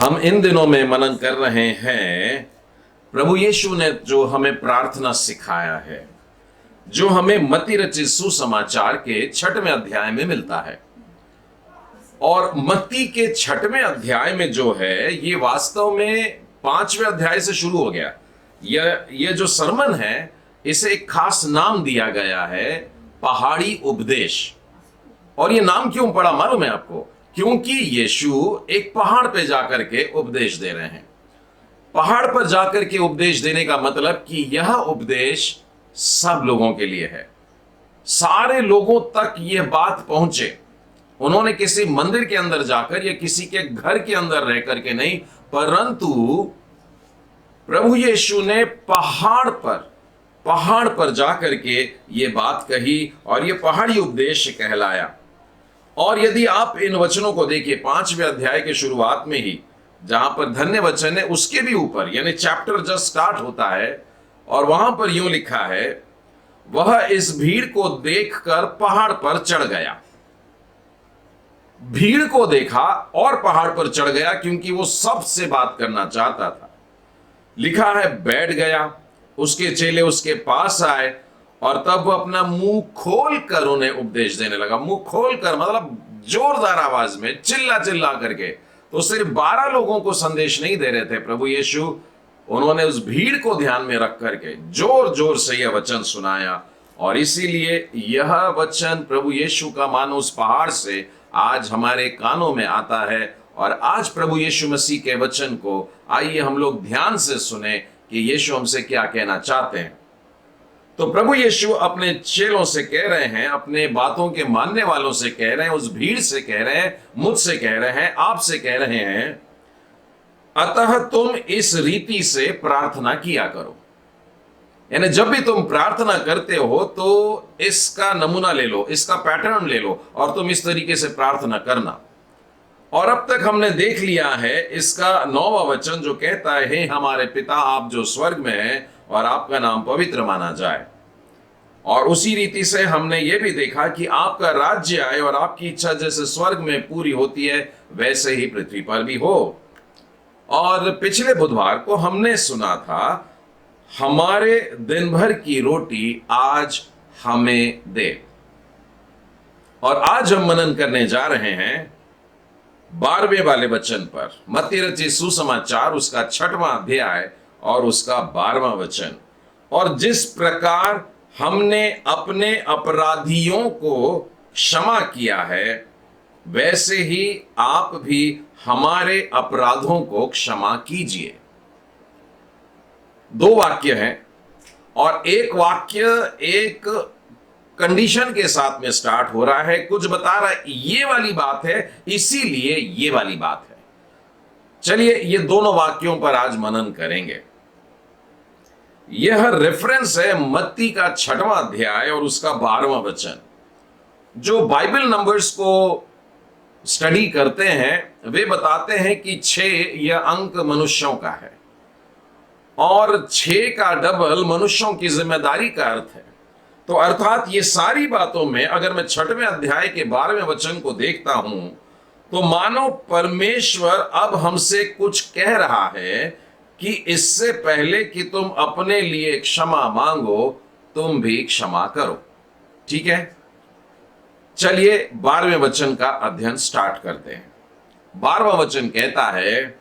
हम इन दिनों में मनन कर रहे हैं प्रभु यीशु ने जो हमें प्रार्थना सिखाया है, जो हमें मत्ती रचित सुसमाचार के 6वें अध्याय में मिलता है। और मत्ती के 6वें अध्याय में जो है ये वास्तव में 5वें अध्याय से शुरू हो गया। यह जो सरमन है इसे एक खास नाम दिया गया है, पहाड़ी उपदेश। और ये नाम क्यों पड़ा मालूम है आपको? क्योंकि यीशु एक पहाड़ पे जाकर के उपदेश दे रहे हैं। पहाड़ पर जाकर के उपदेश देने का मतलब कि यह उपदेश सब लोगों के लिए है, सारे लोगों तक यह बात पहुंचे। उन्होंने किसी मंदिर के अंदर जाकर या किसी के घर के अंदर रह करके नहीं, परंतु प्रभु यीशु ने पहाड़ पर जाकर के ये बात कही और ये पहाड़ी उपदेश कहलाया। और यदि आप इन वचनों को देखिए 5वें अध्याय के शुरुआत में ही जहां पर धन्य वचन है उसके भी ऊपर, यानी चैप्टर जस्ट स्टार्ट होता है और वहां पर यूं लिखा है, वह इस भीड़ को देखकर पहाड़ पर चढ़ गया। भीड़ को देखा और पहाड़ पर चढ़ गया क्योंकि वो सबसे बात करना चाहता था। लिखा है बैठ गया, उसके चेले उसके पास आए और तब वो अपना मुंह खोल कर उन्हें उपदेश देने लगा। मुंह खोल कर मतलब जोरदार आवाज में चिल्ला चिल्ला करके। तो सिर्फ 12 लोगों को संदेश नहीं दे रहे थे प्रभु यीशु, उन्होंने उस भीड़ को ध्यान में रख करके जोर जोर से यह वचन सुनाया। और इसीलिए यह वचन प्रभु यीशु का मानो उस पहाड़ से आज हमारे कानों में आता है। और आज प्रभु यीशु मसीह के वचन को आइए हम लोग ध्यान से सुने कि यीशु हमसे क्या कहना चाहते हैं। तो प्रभु यीशु अपने चेलों से कह रहे हैं, अपने बातों के मानने वालों से कह रहे हैं, उस भीड़ से कह रहे हैं, मुझसे कह रहे हैं, आपसे कह रहे हैं, अतः तुम इस रीति से प्रार्थना किया करो। यानी जब भी तुम प्रार्थना करते हो तो इसका नमूना ले लो, इसका पैटर्न ले लो और तुम इस तरीके से प्रार्थना करना। और अब तक हमने देख लिया है इसका 9वां वचन जो कहता है, हे हमारे पिता आप जो स्वर्ग में हैं और आपका नाम पवित्र माना जाए। और उसी रीति से हमने ये भी देखा कि आपका राज्य आए और आपकी इच्छा जैसे स्वर्ग में पूरी होती है वैसे ही पृथ्वी पर भी हो। और पिछले बुधवार को हमने सुना था, हमारे दिन भर की रोटी आज हमें दे। और आज हम मनन करने जा रहे हैं 12वें वाले वचन पर, मत्ती रचित सुसमाचार उसका 6वां अध्याय और उसका 12वां वचन। और जिस प्रकार हमने अपने अपराधियों को क्षमा किया है वैसे ही आप भी हमारे अपराधों को क्षमा कीजिए। 2 वाक्य हैं और एक वाक्य एक कंडीशन के साथ में स्टार्ट हो रहा है, कुछ बता रहा है ये वाली बात है इसीलिए ये वाली बात है। चलिए ये दोनों वाक्यों पर आज मनन करेंगे। यह रेफरेंस है मत्ती का 6वां अध्याय और उसका 12वां वचन। जो बाइबल नंबर्स को स्टडी करते हैं वे बताते हैं कि 6 यह अंक मनुष्यों का है और 6 का डबल मनुष्यों की जिम्मेदारी का अर्थ है। तो अर्थात ये सारी बातों में अगर मैं 6वें अध्याय के 12वें वचन को देखता हूं तो मानो परमेश्वर अब हमसे कुछ कह रहा है कि इससे पहले कि तुम अपने लिए क्षमा मांगो तुम भी क्षमा करो। ठीक है, चलिए 12वें वचन का अध्ययन स्टार्ट करते हैं। 12वां वचन कहता है,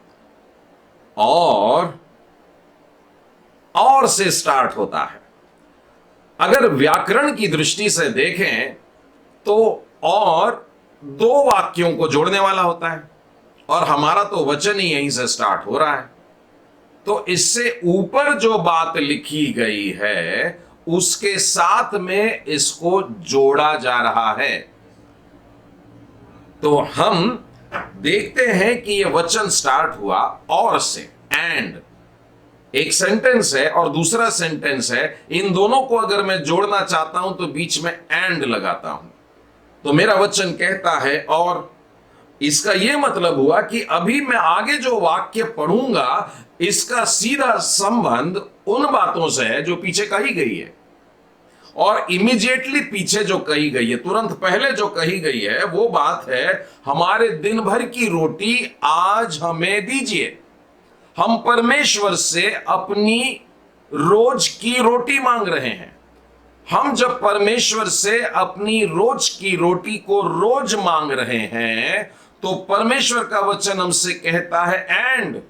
और से स्टार्ट होता है। अगर व्याकरण की दृष्टि से देखें तो और 2 वाक्यों को जोड़ने वाला होता है और हमारा तो वचन ही यहीं से स्टार्ट हो रहा है। तो इससे ऊपर जो बात लिखी गई है उसके साथ में इसको जोड़ा जा रहा है। तो हम देखते हैं कि यह वचन स्टार्ट हुआ और से, एंड एक सेंटेंस है और दूसरा सेंटेंस है। इन दोनों को अगर मैं जोड़ना चाहता हूं तो बीच में एंड लगाता हूं। तो मेरा वचन कहता है और, इसका यह मतलब हुआ कि अभी मैं आगे जो वाक्य पढ़ूंगा इसका सीधा संबंध उन बातों से है जो पीछे कही गई है। और इमीडिएटली पीछे जो कही गई है, तुरंत पहले जो कही गई है, वो बात है हमारे दिन भर की रोटी आज हमें दीजिए। हम परमेश्वर से अपनी रोज की रोटी मांग रहे हैं। हम जब परमेश्वर से अपनी रोज की रोटी को रोज मांग रहे हैं, तो परमेश्वर का वचन हमसे कहता है एंड,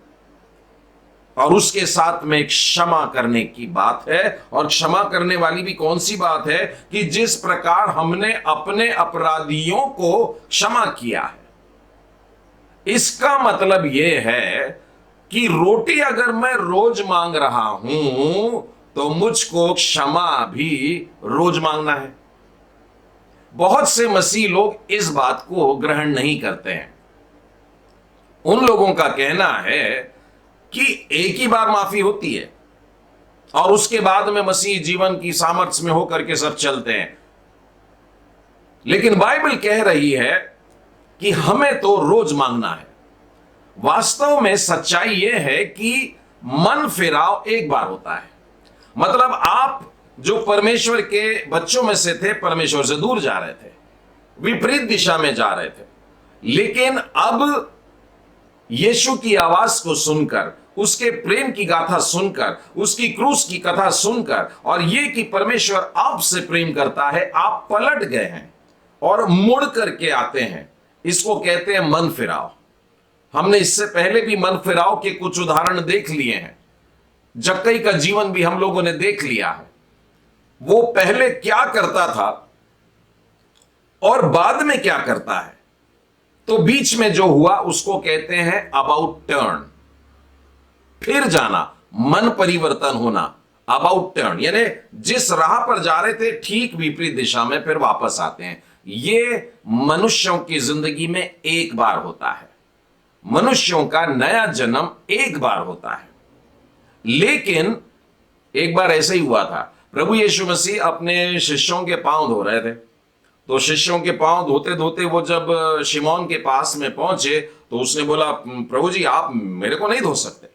और उसके साथ में क्षमा करने की बात है। और क्षमा करने वाली भी कौन सी बात है कि जिस प्रकार हमने अपने अपराधियों को क्षमा किया है। इसका मतलब यह है कि रोटी अगर मैं रोज मांग रहा हूं, तो मुझको क्षमा भी रोज मांगना है। बहुत से मसीह लोग इस बात को ग्रहण नहीं करते हैं। उन लोगों का कहना है कि एक ही बार माफी होती है और उसके बाद में मसीह जीवन की सामर्थ्य में होकर के सब चलते हैं। लेकिन बाइबल कह रही है कि हमें तो रोज मांगना है। वास्तव में सच्चाई यह है कि मन फिराव एक बार होता है। मतलब आप जो परमेश्वर के बच्चों में से थे, परमेश्वर से दूर जा रहे थे, विपरीत दिशा में जा रहे थे, लेकिन अब यीशु की आवाज को सुनकर, उसके प्रेम की गाथा सुनकर, उसकी क्रूस की कथा सुनकर, और यह कि परमेश्वर आपसे प्रेम करता है, आप पलट गए हैं और मुड़ करके आते हैं। इसको कहते हैं मन फिराव। हमने इससे पहले भी मन फिराव के कुछ उदाहरण देख लिए हैं। जक्कई का जीवन भी हम लोगों ने देख लिया है। वो पहले क्या करता था और बाद में क्या करता है, तो बीच में जो हुआ उसको कहते हैं अबाउट टर्न, फिर जाना, मन परिवर्तन होना। अबाउट टर्न यानी जिस राह पर जा रहे थे ठीक विपरीत दिशा में फिर वापस आते हैं। ये मनुष्यों की जिंदगी में एक बार होता है। मनुष्यों का नया जन्म एक बार होता है। लेकिन एक बार ऐसे ही हुआ था, प्रभु यीशु मसीह अपने शिष्यों के पांव धो रहे थे। तो शिष्यों के पांव धोते धोते वो जब शिमोन के पास में पहुंचे, तो उसने बोला, प्रभु जी आप मेरे को नहीं धो सकते।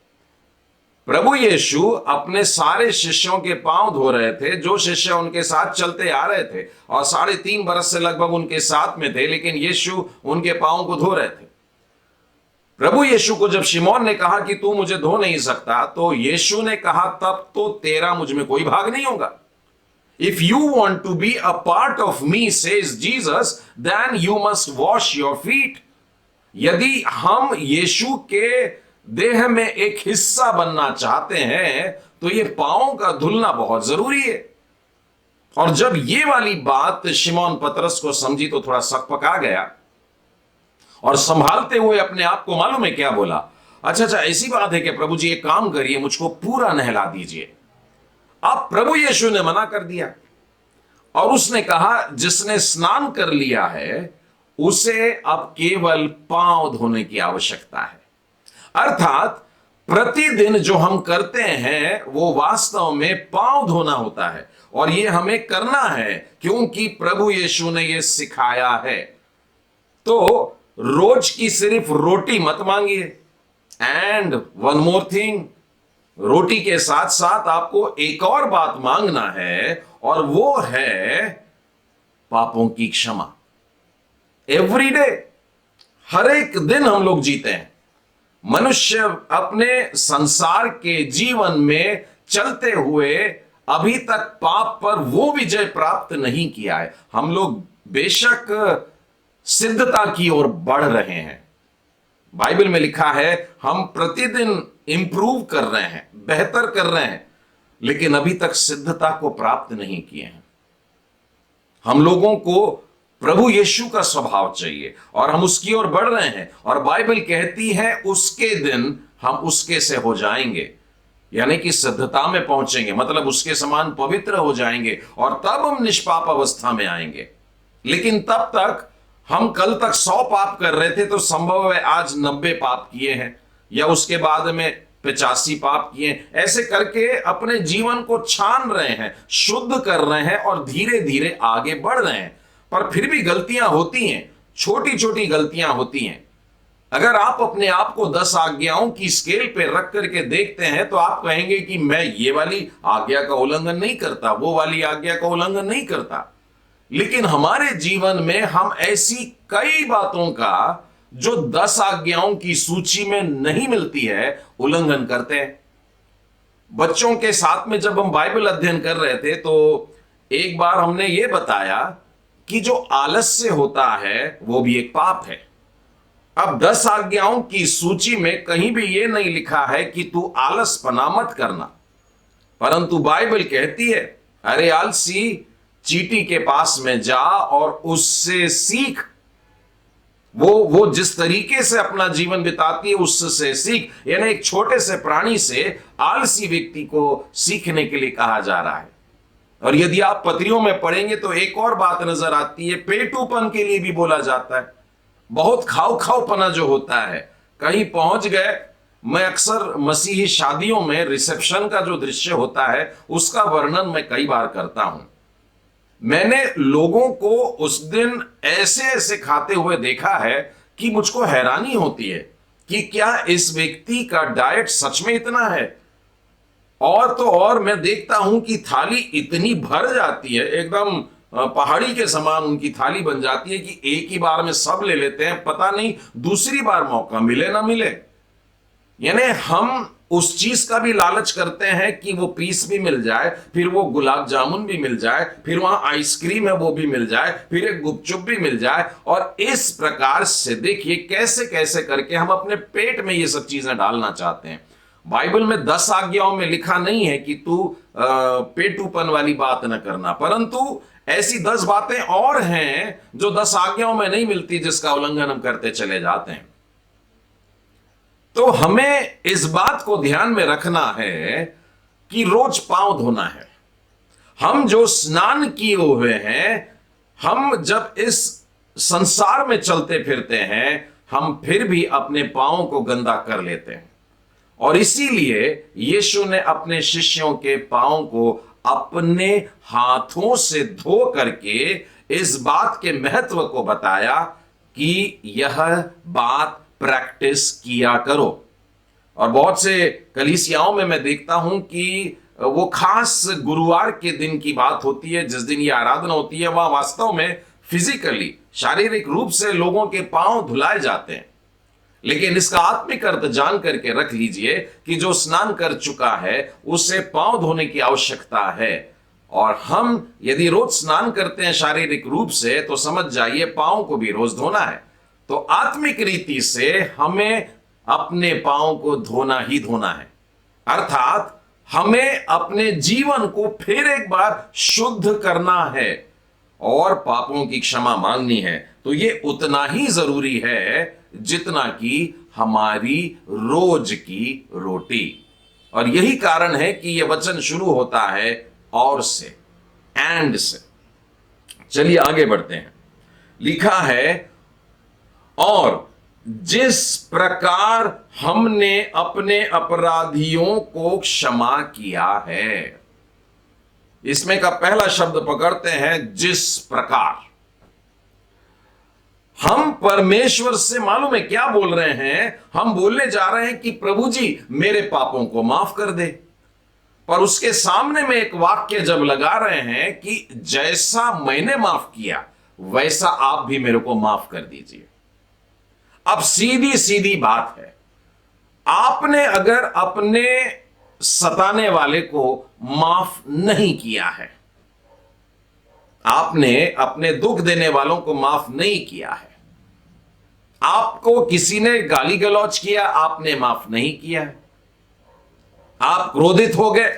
प्रभु यीशु अपने सारे शिष्यों के पांव धो रहे थे, जो शिष्य उनके साथ चलते आ रहे थे और 3.5 बरस से लगभग उनके साथ में थे, लेकिन यीशु उनके पांव को धो रहे थे। प्रभु यीशु को जब शिमोन ने कहा कि तू मुझे धो नहीं सकता, तो यीशु ने कहा तब तो तेरा मुझ में कोई भाग नहीं होगा। If you want to be a part of me, says Jesus, then you must wash your feet. यदि हम यीशु के देह में एक हिस्सा बनना चाहते हैं, तो ये पांवों का धुलना बहुत जरूरी है। और जब ये वाली बात शिमोन पतरस को समझी, तो थोड़ा सकपका गया और संभालते हुए अपने आप को मालूम है क्या बोला, अच्छा ऐसी बात है कि प्रभु जी एक काम करिए, मुझको पूरा नहला दीजिए। अब प्रभु यीशु ने मना कर दिया और उसने कहा जिसने स्नान कर लिया है उसे अब केवल पांव धोने की आवश्यकता है। अर्थात प्रतिदिन जो हम करते हैं वो वास्तव में पांव धोना होता है, और ये हमें करना है क्योंकि प्रभु यीशु ने ये सिखाया है। तो रोज की सिर्फ रोटी मत मांगिए। एंड वन मोर थिंग, रोटी के साथ साथ आपको एक और बात मांगना है, और वो है पापों की क्षमा। एवरी डे, हर एक दिन हम लोग जीते हैं। मनुष्य अपने संसार के जीवन में चलते हुए अभी तक पाप पर वो विजय प्राप्त नहीं किया है। हम लोग बेशक सिद्धता की ओर बढ़ रहे हैं। बाइबल में लिखा है हम प्रतिदिन इंप्रूव कर रहे हैं, बेहतर कर रहे हैं, लेकिन अभी तक सिद्धता को प्राप्त नहीं किए हैं। हम लोगों को प्रभु यीशु का स्वभाव चाहिए और हम उसकी ओर बढ़ रहे हैं। और बाइबल कहती है उसके दिन हम उसके से हो जाएंगे, यानी कि सिद्धता में पहुंचेंगे, मतलब उसके समान पवित्र हो जाएंगे, और तब हम निष्पाप अवस्था में आएंगे। लेकिन तब तक हम कल तक 100 पाप कर रहे थे, तो संभव है आज 90 पाप किए हैं, या उसके बाद में 85 पाप किए। ऐसे करके अपने जीवन को छान रहे हैं, शुद्ध कर रहे हैं और धीरे धीरे आगे बढ़ रहे हैं। पर फिर भी गलतियां होती हैं, छोटी छोटी गलतियां होती हैं। अगर आप अपने आप को 10 आज्ञाओं की स्केल पे रख करके देखते हैं तो आप कहेंगे कि मैं ये वाली आज्ञा का उल्लंघन नहीं करता, वो वाली आज्ञा का उल्लंघन नहीं करता। लेकिन हमारे जीवन में हम ऐसी कई बातों का जो 10 आज्ञाओं की सूची में नहीं मिलती है उल्लंघन करते हैं। बच्चों के साथ में जब हम बाइबल अध्ययन कर रहे थे तो एक बार हमने ये बताया कि जो आलस्य होता है वो भी एक पाप है। अब 10 आज्ञाओं की सूची में कहीं भी यह नहीं लिखा है कि तू आलसपना मत करना, परंतु बाइबल कहती है अरे आलसी, चींटी के पास में जा और उससे सीख। वो जिस तरीके से अपना जीवन बिताती है उससे सीख। यानी एक छोटे से प्राणी से आलसी व्यक्ति को सीखने के लिए कहा जा रहा है। और यदि आप पत्रियों में पढ़ेंगे तो एक और बात नजर आती है, पेटूपन के लिए भी बोला जाता है। बहुत खाओपना जो होता है, कहीं पहुंच गए। मैं अक्सर मसीही शादियों में रिसेप्शन का जो दृश्य होता है उसका वर्णन मैं कई बार करता हूं। मैंने लोगों को उस दिन ऐसे ऐसे खाते हुए देखा है कि मुझको हैरानी होती है कि क्या इस व्यक्ति का डाइट सच में इतना है। और तो और मैं देखता हूं कि थाली इतनी भर जाती है, एकदम पहाड़ी के समान उनकी थाली बन जाती है कि एक ही बार में सब ले लेते हैं, पता नहीं दूसरी बार मौका मिले ना मिले। यानी हम उस चीज का भी लालच करते हैं कि वो पीस भी मिल जाए, फिर वो गुलाब जामुन भी मिल जाए, फिर वहां आइसक्रीम है वो भी मिल जाए, फिर एक गुपचुप भी मिल जाए। और इस प्रकार से देखिए कैसे कैसे करके हम अपने पेट में ये सब चीजें डालना चाहते हैं। बाइबल में 10 आज्ञाओं में लिखा नहीं है कि तू पेटूपन वाली बात न करना, परंतु ऐसी 10 बातें और हैं जो 10 आज्ञाओं में नहीं मिलती, जिसका उल्लंघन हम करते चले जाते हैं। तो हमें इस बात को ध्यान में रखना है कि रोज पांव धोना है। हम जो स्नान किए हुए हैं, हम जब इस संसार में चलते फिरते हैं, हम फिर भी अपने पांव को गंदा कर लेते हैं। और इसीलिए यीशु ने अपने शिष्यों के पांव को अपने हाथों से धो करके इस बात के महत्व को बताया कि यह बात प्रैक्टिस किया करो। और बहुत से कलीसियाओं में मैं देखता हूं कि वो खास गुरुवार के दिन की बात होती है, जिस दिन ये आराधना होती है, वहां वास्तव में फिजिकली शारीरिक रूप से लोगों के पांव धुलाए जाते हैं। लेकिन इसका आत्मिक अर्थ जान करके रख लीजिए कि जो स्नान कर चुका है उसे पांव धोने की आवश्यकता है। और हम यदि रोज स्नान करते हैं शारीरिक रूप से, तो समझ जाइए पांव को भी रोज धोना है। तो आत्मिक रीति से हमें अपने पांव को धोना ही धोना है, अर्थात हमें अपने जीवन को फिर एक बार शुद्ध करना है और पापों की क्षमा मांगनी है। तो ये उतना ही जरूरी है जितना कि हमारी रोज की रोटी। और यही कारण है कि यह वचन शुरू होता है और से, एंड से। चलिए आगे बढ़ते हैं। लिखा है, और जिस प्रकार हमने अपने अपराधियों को क्षमा किया है। इसमें का पहला शब्द पकड़ते हैं, जिस प्रकार। हम परमेश्वर से मालूम है क्या बोल रहे हैं? हम बोलने जा रहे हैं कि प्रभु जी मेरे पापों को माफ कर दे। पर उसके सामने में एक वाक्य जब लगा रहे हैं कि जैसा मैंने माफ किया वैसा आप भी मेरे को माफ कर दीजिए। अब सीधी सीधी बात है, आपने अगर अपने सताने वाले को माफ नहीं किया है, आपने अपने दुख देने वालों को माफ नहीं किया है, आपको किसी ने गाली गलौज किया, आपने माफ नहीं किया है, आप क्रोधित हो गए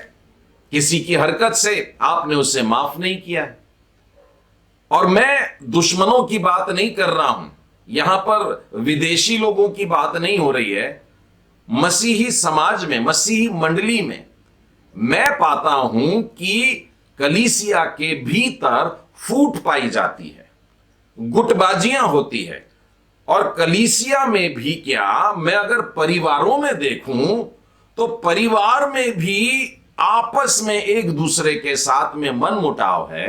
किसी की हरकत से, आपने उसे माफ नहीं किया है। और मैं दुश्मनों की बात नहीं कर रहा हूं, यहां पर विदेशी लोगों की बात नहीं हो रही है। मसीही समाज में, मसीही मंडली में मैं पाता हूं कि कलीसिया के भीतर फूट पाई जाती है, गुटबाजियां होती है। और कलीसिया में भी क्या, मैं अगर परिवारों में देखूं तो परिवार में भी आपस में एक दूसरे के साथ में मन मुटाव है,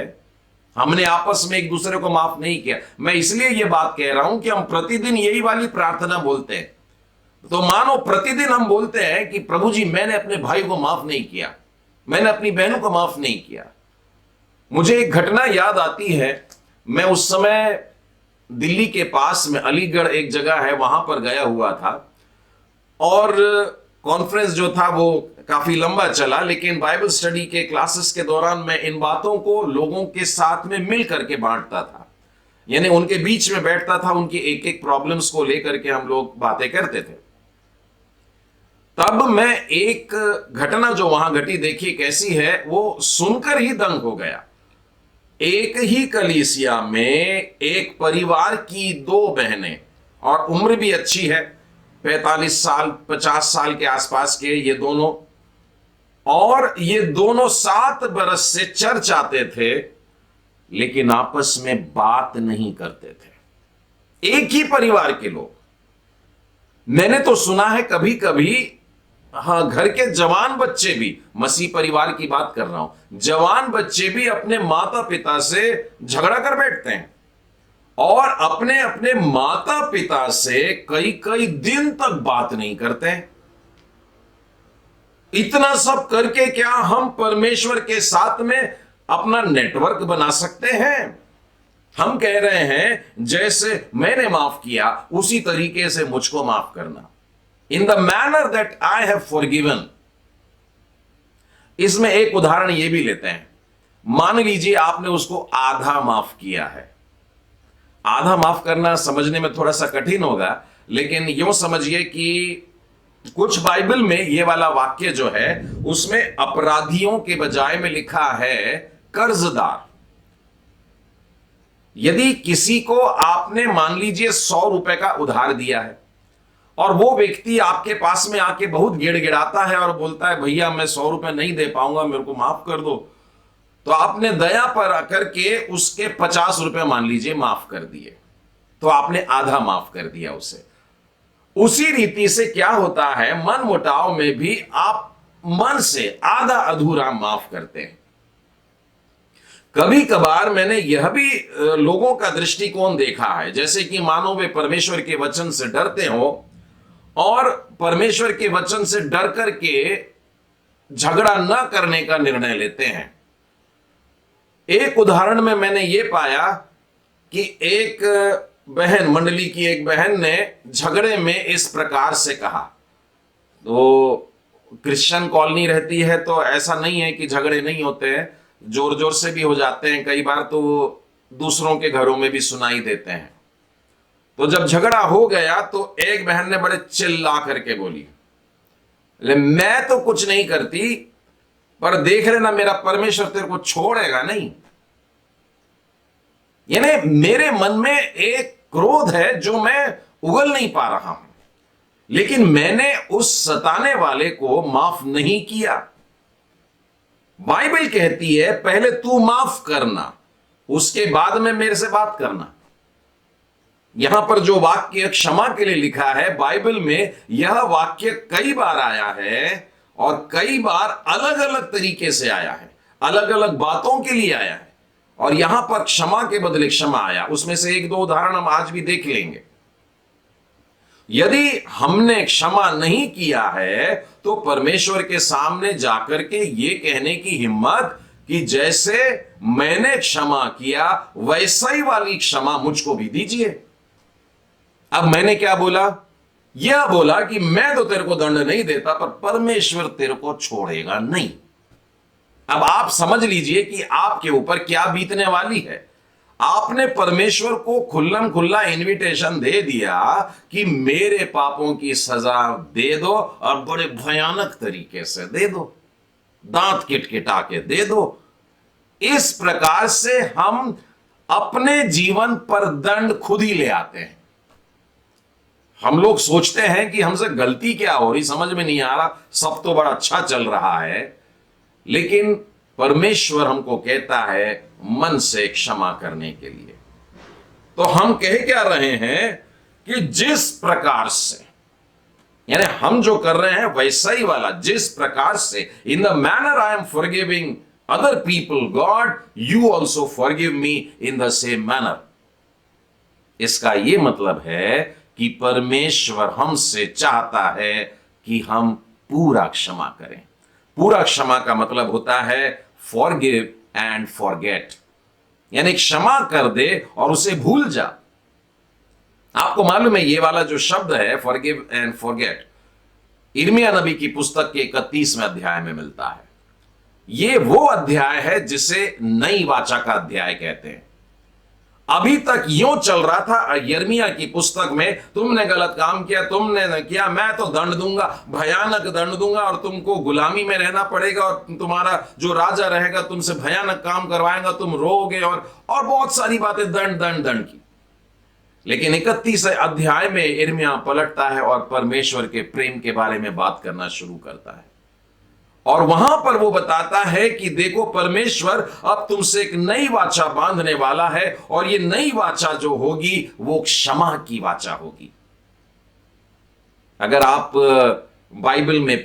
हमने आपस में एक दूसरे को माफ नहीं किया। मैं इसलिए यह बात कह रहा हूं कि हम प्रतिदिन यही वाली प्रार्थना बोलते हैं। तो मानो प्रतिदिन हम बोलते हैं कि प्रभु जी मैंने अपने भाई को माफ नहीं किया, मैंने अपनी बहनों को माफ नहीं किया। मुझे एक घटना याद आती है। मैं उस समय दिल्ली के पास में अलीगढ़ एक जगह है, वहां पर गया हुआ था और कॉन्फ्रेंस जो था वो काफी लंबा चला, लेकिन बाइबल स्टडी के क्लासेस के दौरान मैं इन बातों को लोगों के साथ में मिल करके बांटता था, यानी उनके बीच में बैठता था, उनकी एक एक प्रॉब्लम्स को लेकर के हम लोग बातें करते थे। तब मैं एक घटना जो वहां घटी देखी कैसी है, वो सुनकर ही दंग हो गया। एक ही कलीसिया में एक परिवार की दो बहनें, और उम्र भी अच्छी है, 45 साल 50 साल के आसपास के ये दोनों, और ये दोनों 7 बरस से चर्च आते थे लेकिन आपस में बात नहीं करते थे। एक ही परिवार के लोग। मैंने तो सुना है कभी कभी, हाँ, घर के जवान बच्चे भी, मसीह परिवार की बात कर रहा हूं, जवान बच्चे भी अपने माता पिता से झगड़ा कर बैठते हैं और अपने अपने माता पिता से कई कई दिन तक बात नहीं करते हैं। इतना सब करके क्या हम परमेश्वर के साथ में अपना नेटवर्क बना सकते हैं? हम कह रहे हैं जैसे मैंने माफ किया उसी तरीके से मुझको माफ करना, in the manner that I have forgiven. इसमें एक उदाहरण यह भी लेते हैं। मान लीजिए आपने उसको आधा माफ किया है। आधा माफ करना समझने में थोड़ा सा कठिन होगा, लेकिन यूं समझिए कि कुछ बाइबल में यह वाला वाक्य जो है उसमें अपराधियों के बजाय में लिखा है कर्जदार। यदि किसी को आपने मान लीजिए 100 रुपए का उधार दिया है और वो व्यक्ति आपके पास में आके बहुत गिड़गिड़ाता है और बोलता है भैया मैं 100 रुपए नहीं दे पाऊंगा, मेरे को माफ कर दो, तो आपने दया पर आकर के उसके 50 रुपए मान लीजिए माफ कर दिए, तो आपने आधा माफ कर दिया उसे। उसी रीति से क्या होता है, मन मुटाव में भी आप मन से आधा अधूरा माफ करते हैं। कभी कभार मैंने यह भी लोगों का दृष्टिकोण देखा है, जैसे कि मानो वे परमेश्वर के वचन से डरते हो और परमेश्वर के वचन से डर करके झगड़ा न करने का निर्णय लेते हैं। एक उदाहरण में मैंने यह पाया कि एक बहन, मंडली की एक बहन ने झगड़े में इस प्रकार से कहा, तो क्रिश्चियन कॉलोनी रहती है तो ऐसा नहीं है कि झगड़े नहीं होते हैं, जोर जोर से भी हो जाते हैं, कई बार तो दूसरों के घरों में भी सुनाई देते हैं। तो जब झगड़ा हो गया तो एक बहन ने बड़े चिल्ला करके बोली, मैं तो कुछ नहीं करती, पर देख लेना मेरा परमेश्वर तेरे को छोड़ेगा नहीं। यानी मेरे मन में एक क्रोध है जो मैं उगल नहीं पा रहा हूं, लेकिन मैंने उस सताने वाले को माफ नहीं किया। बाइबल कहती है पहले तू माफ करना, उसके बाद में मेरे से बात करना। यहां पर जो वाक्य क्षमा के लिए लिखा है, बाइबल में यह वाक्य कई बार आया है और कई बार अलग अलग तरीके से आया है, अलग अलग बातों के लिए आया है, और यहां पर क्षमा के बदले क्षमा आया। उसमें से एक दो उदाहरण हम आज भी देख लेंगे। यदि हमने क्षमा नहीं किया है तो परमेश्वर के सामने जाकर के ये कहने की हिम्मत कि जैसे मैंने क्षमा किया वैसा ही वाली क्षमा मुझको भी दीजिए। अब मैंने क्या बोला? यह बोला कि मैं तो तेरे को दंड नहीं देता, पर परमेश्वर तेरे को छोड़ेगा नहीं। अब आप समझ लीजिए कि आपके ऊपर क्या बीतने वाली है। आपने परमेश्वर को खुल्लम खुल्ला इनविटेशन दे दिया कि मेरे पापों की सजा दे दो, और बड़े भयानक तरीके से दे दो, दांत किटकिटा के दे दो। इस प्रकार से हम अपने जीवन पर दंड खुद ही ले आते हैं। हम लोग सोचते हैं कि हमसे गलती क्या हो रही, समझ में नहीं आ रहा, सब तो बड़ा अच्छा चल रहा है, लेकिन परमेश्वर हमको कहता है मन से क्षमा करने के लिए। तो हम कह क्या रहे हैं कि जिस प्रकार से, यानी हम जो कर रहे हैं वैसा ही वाला, जिस प्रकार से in the manner I am forgiving other people, God, you also forgive me in the same manner. इसका यह मतलब है कि परमेश्वर हमसे चाहता है कि हम पूरा क्षमा करें। पूरा क्षमा का मतलब होता है forgive and forget, यानी क्षमा कर दे और उसे भूल जा। आपको मालूम है ये वाला जो शब्द है forgive and forget, यिर्मयाह नबी की पुस्तक के 31वें अध्याय में मिलता है। ये वो अध्याय है जिसे नई वाचा का अध्याय कहते हैं। अभी तक यूं चल रहा था यिर्मयाह की पुस्तक में, तुमने गलत काम किया, तुमने किया, मैं तो दंड दूंगा, भयानक दंड दूंगा और तुमको गुलामी में रहना पड़ेगा और तुम्हारा जो राजा रहेगा तुमसे भयानक काम करवाएगा, तुम रोगे और बहुत सारी बातें दंड दंड दंड की। लेकिन 31 अध्याय में यिर्मयाह पलटता है और परमेश्वर के प्रेम के बारे में बात करना शुरू करता है और वहां पर वो बताता है कि देखो परमेश्वर अब तुमसे एक नई वाचा बांधने वाला है और ये नई वाचा जो होगी वो क्षमा की वाचा होगी। अगर आप बाइबल में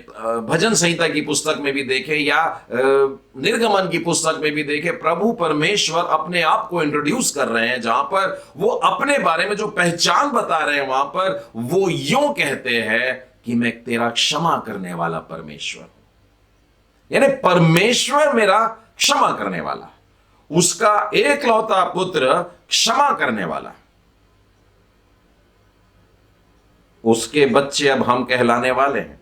भजन संहिता की पुस्तक में भी देखें या निर्गमन की पुस्तक में भी देखें, प्रभु परमेश्वर अपने आप को इंट्रोड्यूस कर रहे हैं, जहां पर वो अपने बारे में जो पहचान बता रहे हैं वहां पर वो यूं कहते हैं कि मैं तेरा क्षमा करने वाला परमेश्वर, यानी परमेश्वर मेरा क्षमा करने वाला, उसका एकलौता पुत्र क्षमा करने वाला, उसके बच्चे अब हम कहलाने वाले हैं।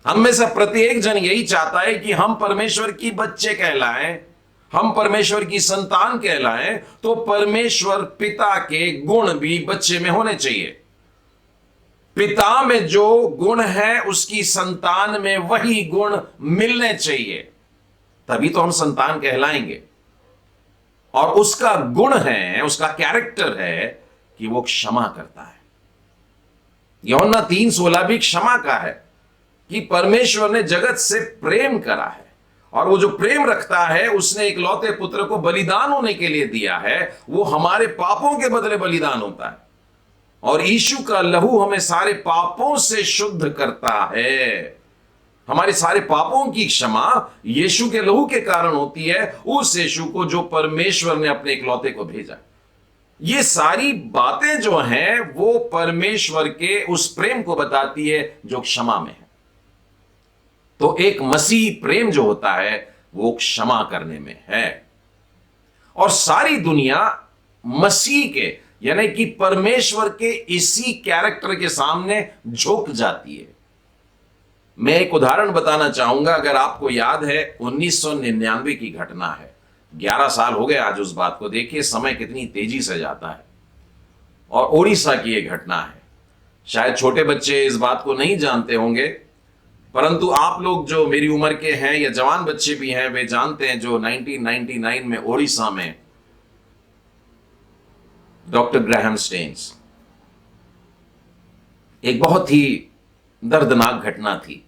हम में से प्रत्येक जन यही चाहता है कि हम परमेश्वर की बच्चे कहलाएं, हम परमेश्वर की संतान कहलाएं, तो परमेश्वर पिता के गुण भी बच्चे में होने चाहिए। पिता में जो गुण है उसकी संतान में वही गुण मिलने चाहिए, तभी तो हम संतान कहलाएंगे। और उसका गुण है, उसका कैरेक्टर है कि वो क्षमा करता है। यूहन्ना 3:16 भी क्षमा का है कि परमेश्वर ने जगत से प्रेम करा है और वो जो प्रेम रखता है उसने इकलौते पुत्र को बलिदान होने के लिए दिया है। वो हमारे पापों के बदले बलिदान होता है और यीशु का लहू हमें सारे पापों से शुद्ध करता है। हमारे सारे पापों की क्षमा यीशु के लहू के कारण होती है, उस यीशु को जो परमेश्वर ने अपने इकलौते को भेजा। ये सारी बातें जो हैं वो परमेश्वर के उस प्रेम को बताती है जो क्षमा में है। तो एक मसीह प्रेम जो होता है वो क्षमा करने में है और सारी दुनिया मसीह के यानी कि परमेश्वर के इसी कैरेक्टर के सामने झुक जाती है। मैं एक उदाहरण बताना चाहूंगा। अगर आपको याद है 1999 की घटना है, 11 साल हो गए आज उस बात को। देखिए समय कितनी तेजी से जाता है। और ओडिशा की यह घटना है। शायद छोटे बच्चे इस बात को नहीं जानते होंगे, परंतु आप लोग जो मेरी उम्र के हैं या जवान बच्चे भी हैं वे जानते हैं। जो 1999 में ओडिशा में डॉक्टर ग्राहम स्टेन्स, एक बहुत ही दर्दनाक घटना थी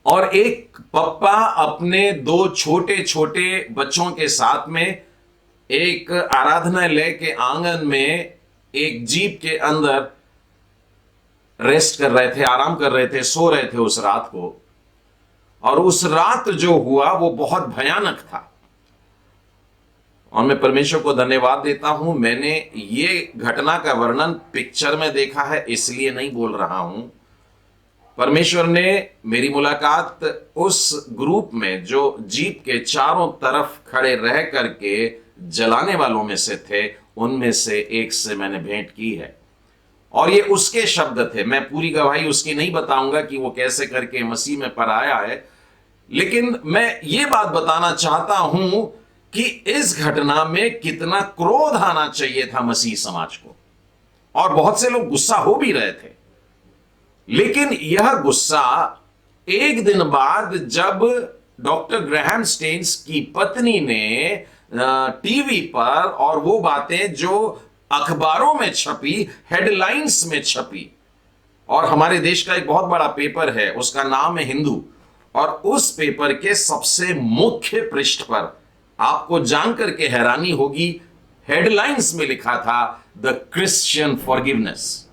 और एक पप्पा अपने 2 छोटे छोटे बच्चों के साथ में एक आराधनालय के आंगन में एक जीप के अंदर रेस्ट कर रहे थे, आराम कर रहे थे, सो रहे थे उस रात को। और उस रात जो हुआ वो बहुत भयानक था और मैं परमेश्वर को धन्यवाद देता हूं। मैंने ये घटना का वर्णन पिक्चर में देखा है, इसलिए नहीं बोल रहा हूं। परमेश्वर ने मेरी मुलाकात उस ग्रुप में जो जीप के चारों तरफ खड़े रह करके जलाने वालों में से थे, उनमें से एक से मैंने भेंट की है और ये उसके शब्द थे। मैं पूरी गवाही उसकी नहीं बताऊंगा कि वो कैसे करके मसीह में पर आया है, लेकिन मैं ये बात बताना चाहता हूं कि इस घटना में कितना क्रोध आना चाहिए था मसीह समाज को। और बहुत से लोग गुस्सा हो भी रहे थे, लेकिन यह गुस्सा एक दिन बाद जब डॉक्टर ग्राहम स्टेन्स की पत्नी ने टीवी पर और वो बातें जो अखबारों में छपी, हेडलाइंस में छपी, और हमारे देश का एक बहुत बड़ा पेपर है उसका नाम है हिंदू, और उस पेपर के सबसे मुख्य पृष्ठ पर आपको जानकर के हैरानी होगी, हेडलाइंस में लिखा था द क्रिश्चियन फॉरगिवनेस।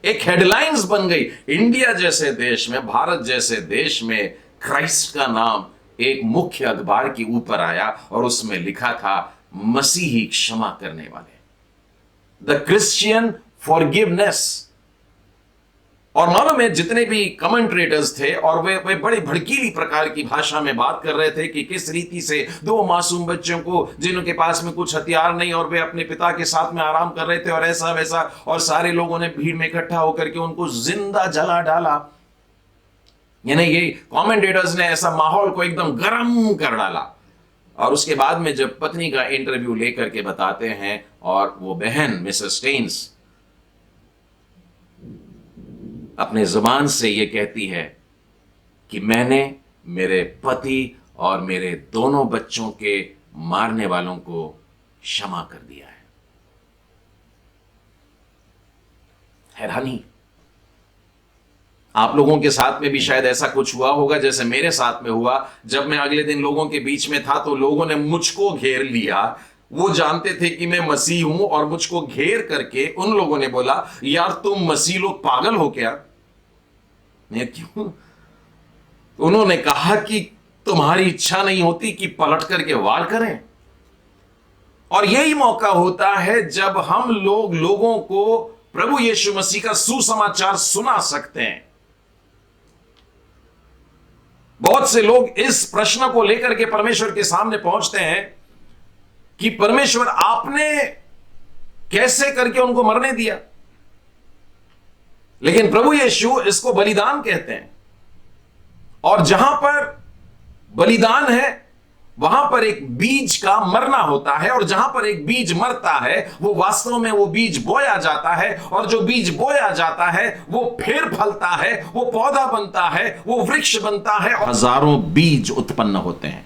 एक हेडलाइंस बन गई। इंडिया जैसे देश में, भारत जैसे देश में क्राइस्ट का नाम एक मुख्य अखबार के ऊपर आया और उसमें लिखा था मसीही क्षमा करने वाले, द क्रिश्चियन फॉरगिवनेस। और मालूम है जितने भी कमेंट्रेटर्स थे और वे बड़े भड़कीली प्रकार की भाषा में बात कर रहे थे कि किस रीति से दो मासूम बच्चों को जिनके पास में कुछ हथियार नहीं और वे अपने पिता के साथ में आराम कर रहे थे और ऐसा वैसा, और सारे लोगों ने भीड़ में इकट्ठा होकर के उनको जिंदा जला डाला। यानी ये कमेंटेटर्स ने ऐसा माहौल को एकदम गर्म कर डाला। और उसके बाद में जब पत्नी का इंटरव्यू लेकर के बताते हैं और वो बहन मिसेस स्टेन्स अपने जुबान से ये कहती है कि मैंने मेरे पति और मेरे दोनों बच्चों के मारने वालों को क्षमा कर दिया है। हैरानी। आप लोगों के साथ में भी शायद ऐसा कुछ हुआ होगा जैसे मेरे साथ में हुआ। जब मैं अगले दिन लोगों के बीच में था तो लोगों ने मुझको घेर लिया। वो जानते थे कि मैं मसीह हूं और मुझको घेर करके उन लोगों ने बोला, यार तुम मसीह लोग पागल हो क्या? मैं क्यों? उन्होंने कहा कि तुम्हारी इच्छा नहीं होती कि पलट करके वार करें। और यही मौका होता है जब हम लोगों को प्रभु यीशु मसीह का सुसमाचार सुना सकते हैं। बहुत से लोग इस प्रश्न को लेकर के परमेश्वर के सामने पहुंचते हैं कि परमेश्वर आपने कैसे करके उनको मरने दिया। लेकिन प्रभु यीशु इसको बलिदान कहते हैं। और जहां पर बलिदान है वहां पर एक बीज का मरना होता है, और जहां पर एक बीज मरता है वो वास्तव में वो बीज बोया जाता है, और जो बीज बोया जाता है वो फिर फलता है, वो पौधा बनता है, वो वृक्ष बनता है, और हजारों बीज उत्पन्न होते हैं।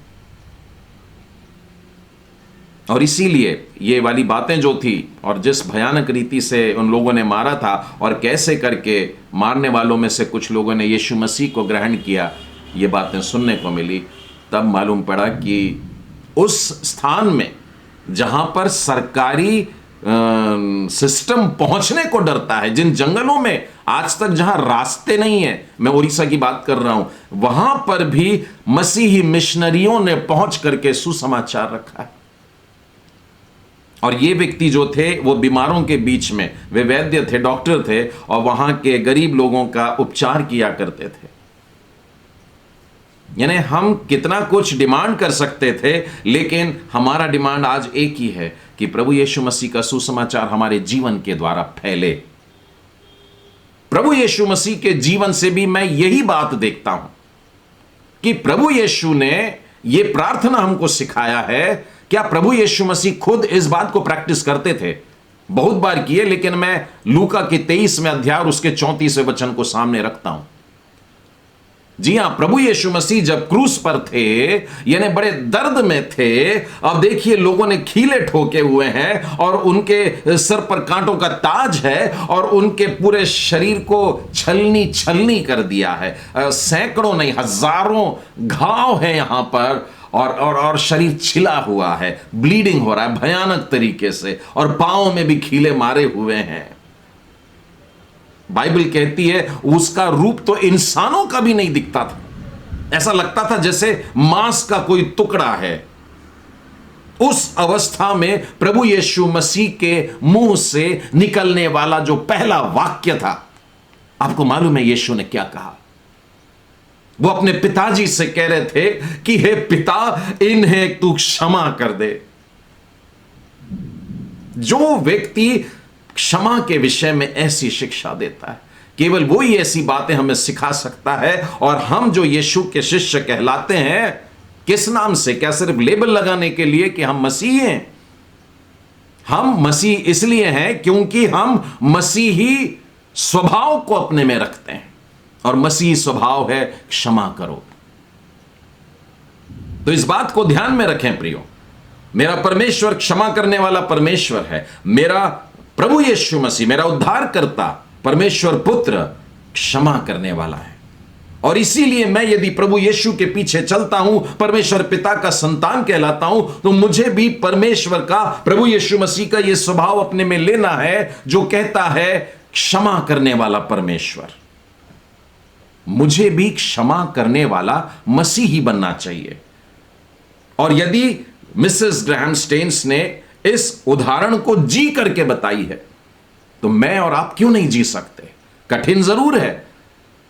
और इसीलिए ये वाली बातें जो थी और जिस भयानक रीति से उन लोगों ने मारा था और कैसे करके मारने वालों में से कुछ लोगों ने यीशु मसीह को ग्रहण किया, ये बातें सुनने को मिली। तब मालूम पड़ा कि उस स्थान में जहां पर सरकारी सिस्टम पहुंचने को डरता है, जिन जंगलों में आज तक जहां रास्ते नहीं है, मैं उड़ीसा की बात कर रहा हूं, वहां पर भी मसीही मिशनरियों ने पहुंच करके सुसमाचार रखा है। और ये व्यक्ति जो थे वो बीमारों के बीच में, वे वैद्य थे, डॉक्टर थे, और वहां के गरीब लोगों का उपचार किया करते थे। यानी हम कितना कुछ डिमांड कर सकते थे, लेकिन हमारा डिमांड आज एक ही है कि प्रभु यीशु मसीह का सुसमाचार हमारे जीवन के द्वारा फैले। प्रभु यीशु मसीह के जीवन से भी मैं यही बात देखता हूं कि प्रभु यीशु ने यह प्रार्थना हमको सिखाया है। क्या प्रभु यीशु मसीह खुद इस बात को प्रैक्टिस करते थे? बहुत बार किए, लेकिन मैं लूका के 23वें अध्याय और उसके 34वें वचन को सामने रखता हूं। जी हां, प्रभु यीशु मसीह जब क्रूस पर थे, यानी बड़े दर्द में थे, अब देखिए लोगों ने खीले ठोके हुए हैं और उनके सर पर कांटों का ताज है और उनके पूरे शरीर को छलनी छलनी कर दिया है। सैकड़ों नहीं, हजारों घाव है यहां पर, और शरीर छिला हुआ है, ब्लीडिंग हो रहा है भयानक तरीके से, और पांव में भी खीले मारे हुए हैं। बाइबल कहती है उसका रूप तो इंसानों का भी नहीं दिखता था, ऐसा लगता था जैसे मांस का कोई टुकड़ा है। उस अवस्था में प्रभु यीशु मसीह के मुंह से निकलने वाला जो पहला वाक्य था, आपको मालूम है यीशु ने क्या कहा? वो अपने पिताजी से कह रहे थे कि हे पिता, इन्हें तू क्षमा कर दे। जो व्यक्ति क्षमा के विषय में ऐसी शिक्षा देता है, केवल वो ही ऐसी बातें हमें सिखा सकता है। और हम जो यीशु के शिष्य कहलाते हैं, किस नाम से? क्या सिर्फ लेबल लगाने के लिए कि हम मसीह हैं? हम मसीह इसलिए हैं क्योंकि हम मसीही स्वभाव को अपने में रखते हैं, और मसीही स्वभाव है क्षमा करो। तो इस बात को ध्यान में रखें प्रियो, मेरा परमेश्वर क्षमा करने वाला परमेश्वर है। मेरा प्रभु यीशु मसीह, मेरा उद्धारकर्ता परमेश्वर पुत्र क्षमा करने वाला है। और इसीलिए मैं यदि प्रभु यीशु के पीछे चलता हूं, परमेश्वर पिता का संतान कहलाता हूं, तो मुझे भी परमेश्वर का, प्रभु यीशु मसीह का यह स्वभाव अपने में लेना है जो कहता है क्षमा करने वाला परमेश्वर। मुझे भी क्षमा करने वाला मसीही बनना चाहिए। और यदि मिसेस ग्रैहम स्टेन्स ने इस उदाहरण को जी करके बताई है, तो मैं और आप क्यों नहीं जी सकते? कठिन जरूर है,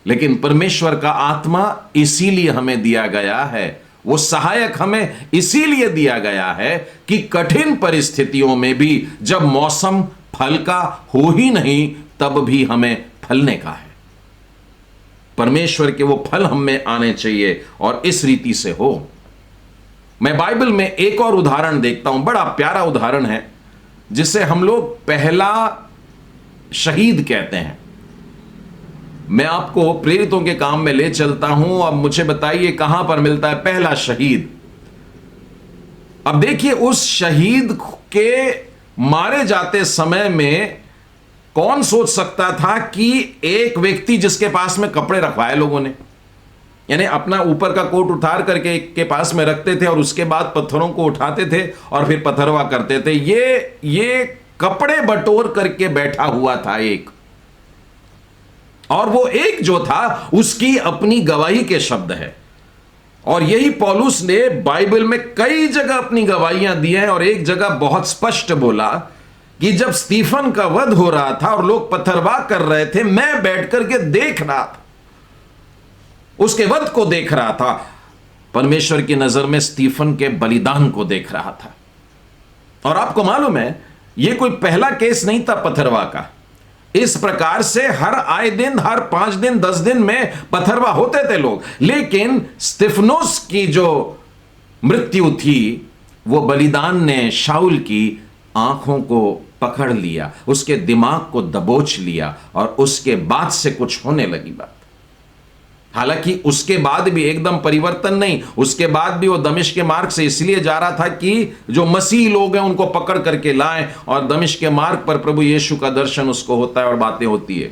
लेकिन परमेश्वर का आत्मा इसीलिए हमें दिया गया है, वो सहायक हमें इसीलिए दिया गया है कि कठिन परिस्थितियों में भी, जब मौसम फल का हो ही नहीं, तब भी हमें फलने का है। परमेश्वर के वो फल हम में आने चाहिए और इस रीति से हो। मैं बाइबल में एक और उदाहरण देखता हूं, बड़ा प्यारा उदाहरण है, जिसे हम लोग पहला शहीद कहते हैं। मैं आपको प्रेरितों के काम में ले चलता हूं। अब मुझे बताइए कहां पर मिलता है पहला शहीद? अब देखिए, उस शहीद के मारे जाते समय में कौन सोच सकता था कि एक व्यक्ति जिसके पास में कपड़े रखवाए लोगों ने, यानी अपना ऊपर का कोट उतार करके एक के पास में रखते थे और उसके बाद पत्थरों को उठाते थे और फिर पत्थरवा करते थे, ये कपड़े बटोर करके बैठा हुआ था एक, और वो एक जो था उसकी अपनी गवाही के शब्द है। और यही पौलुस ने बाइबल में कई जगह अपनी गवाहियां दी हैं, और एक जगह बहुत स्पष्ट बोला कि जब स्टीफन का वध हो रहा था और लोग पत्थरवाह कर रहे थे, मैं बैठ करके देख रहा था, उसके वध को देख रहा था। परमेश्वर की नजर में स्टीफन के बलिदान को देख रहा था। और आपको मालूम है, यह कोई पहला केस नहीं था पत्थरवाह का। इस प्रकार से हर आए दिन, हर 5 दिन 10 दिन में पत्थरवाह होते थे लोग, लेकिन स्तिफनुस की जो मृत्यु थी, वो बलिदान ने शाऊल की आंखों को पकड़ लिया, उसके दिमाग को दबोच लिया, और उसके बाद से कुछ होने लगी बात। हालांकि उसके बाद भी एकदम परिवर्तन नहीं, उसके बाद भी वो दमिश्क के मार्ग से इसलिए जा रहा था कि जो मसीह लोग हैं उनको पकड़ करके लाएं, और दमिश्क के मार्ग पर प्रभु यीशु का दर्शन उसको होता है और बातें होती है।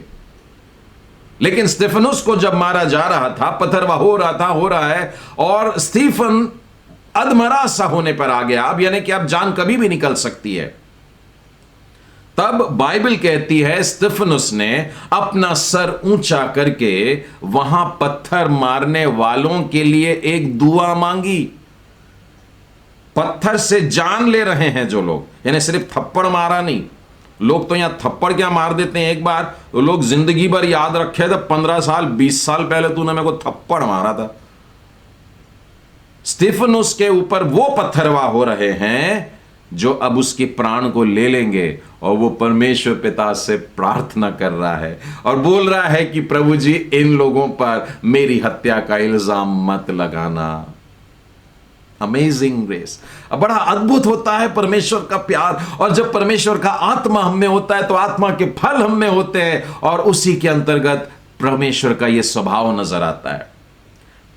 लेकिन स्तिफनुस को जब मारा जा रहा था, पत्थरवाह हो रहा है, और स्टीफन अधमरा सा होने पर आ गया, अब यानी कि अब जान कभी भी निकल सकती है। तब बाइबल कहती है स्तिफनुस ने अपना सर ऊंचा करके वहां पत्थर मारने वालों के लिए एक दुआ मांगी। पत्थर से जान ले रहे हैं जो लोग, यानी सिर्फ थप्पड़ मारा नहीं। लोग तो यहां थप्पड़ क्या मार देते हैं एक बार, तो लोग जिंदगी भर याद रखे थे, 15 साल 20 साल पहले तूने मेरे को थप्पड़ मारा था। स्तिफनुस के ऊपर वो पत्थरवाह हो रहे हैं जो अब उसके प्राण को ले लेंगे, और वो परमेश्वर पिता से प्रार्थना कर रहा है और बोल रहा है कि प्रभु जी, इन लोगों पर मेरी हत्या का इल्जाम मत लगाना। Amazing grace. अब बड़ा अद्भुत होता है परमेश्वर का प्यार, और जब परमेश्वर का आत्मा हम में होता है तो आत्मा के फल हम में होते हैं, और उसी के अंतर्गत परमेश्वर का यह स्वभाव नजर आता है।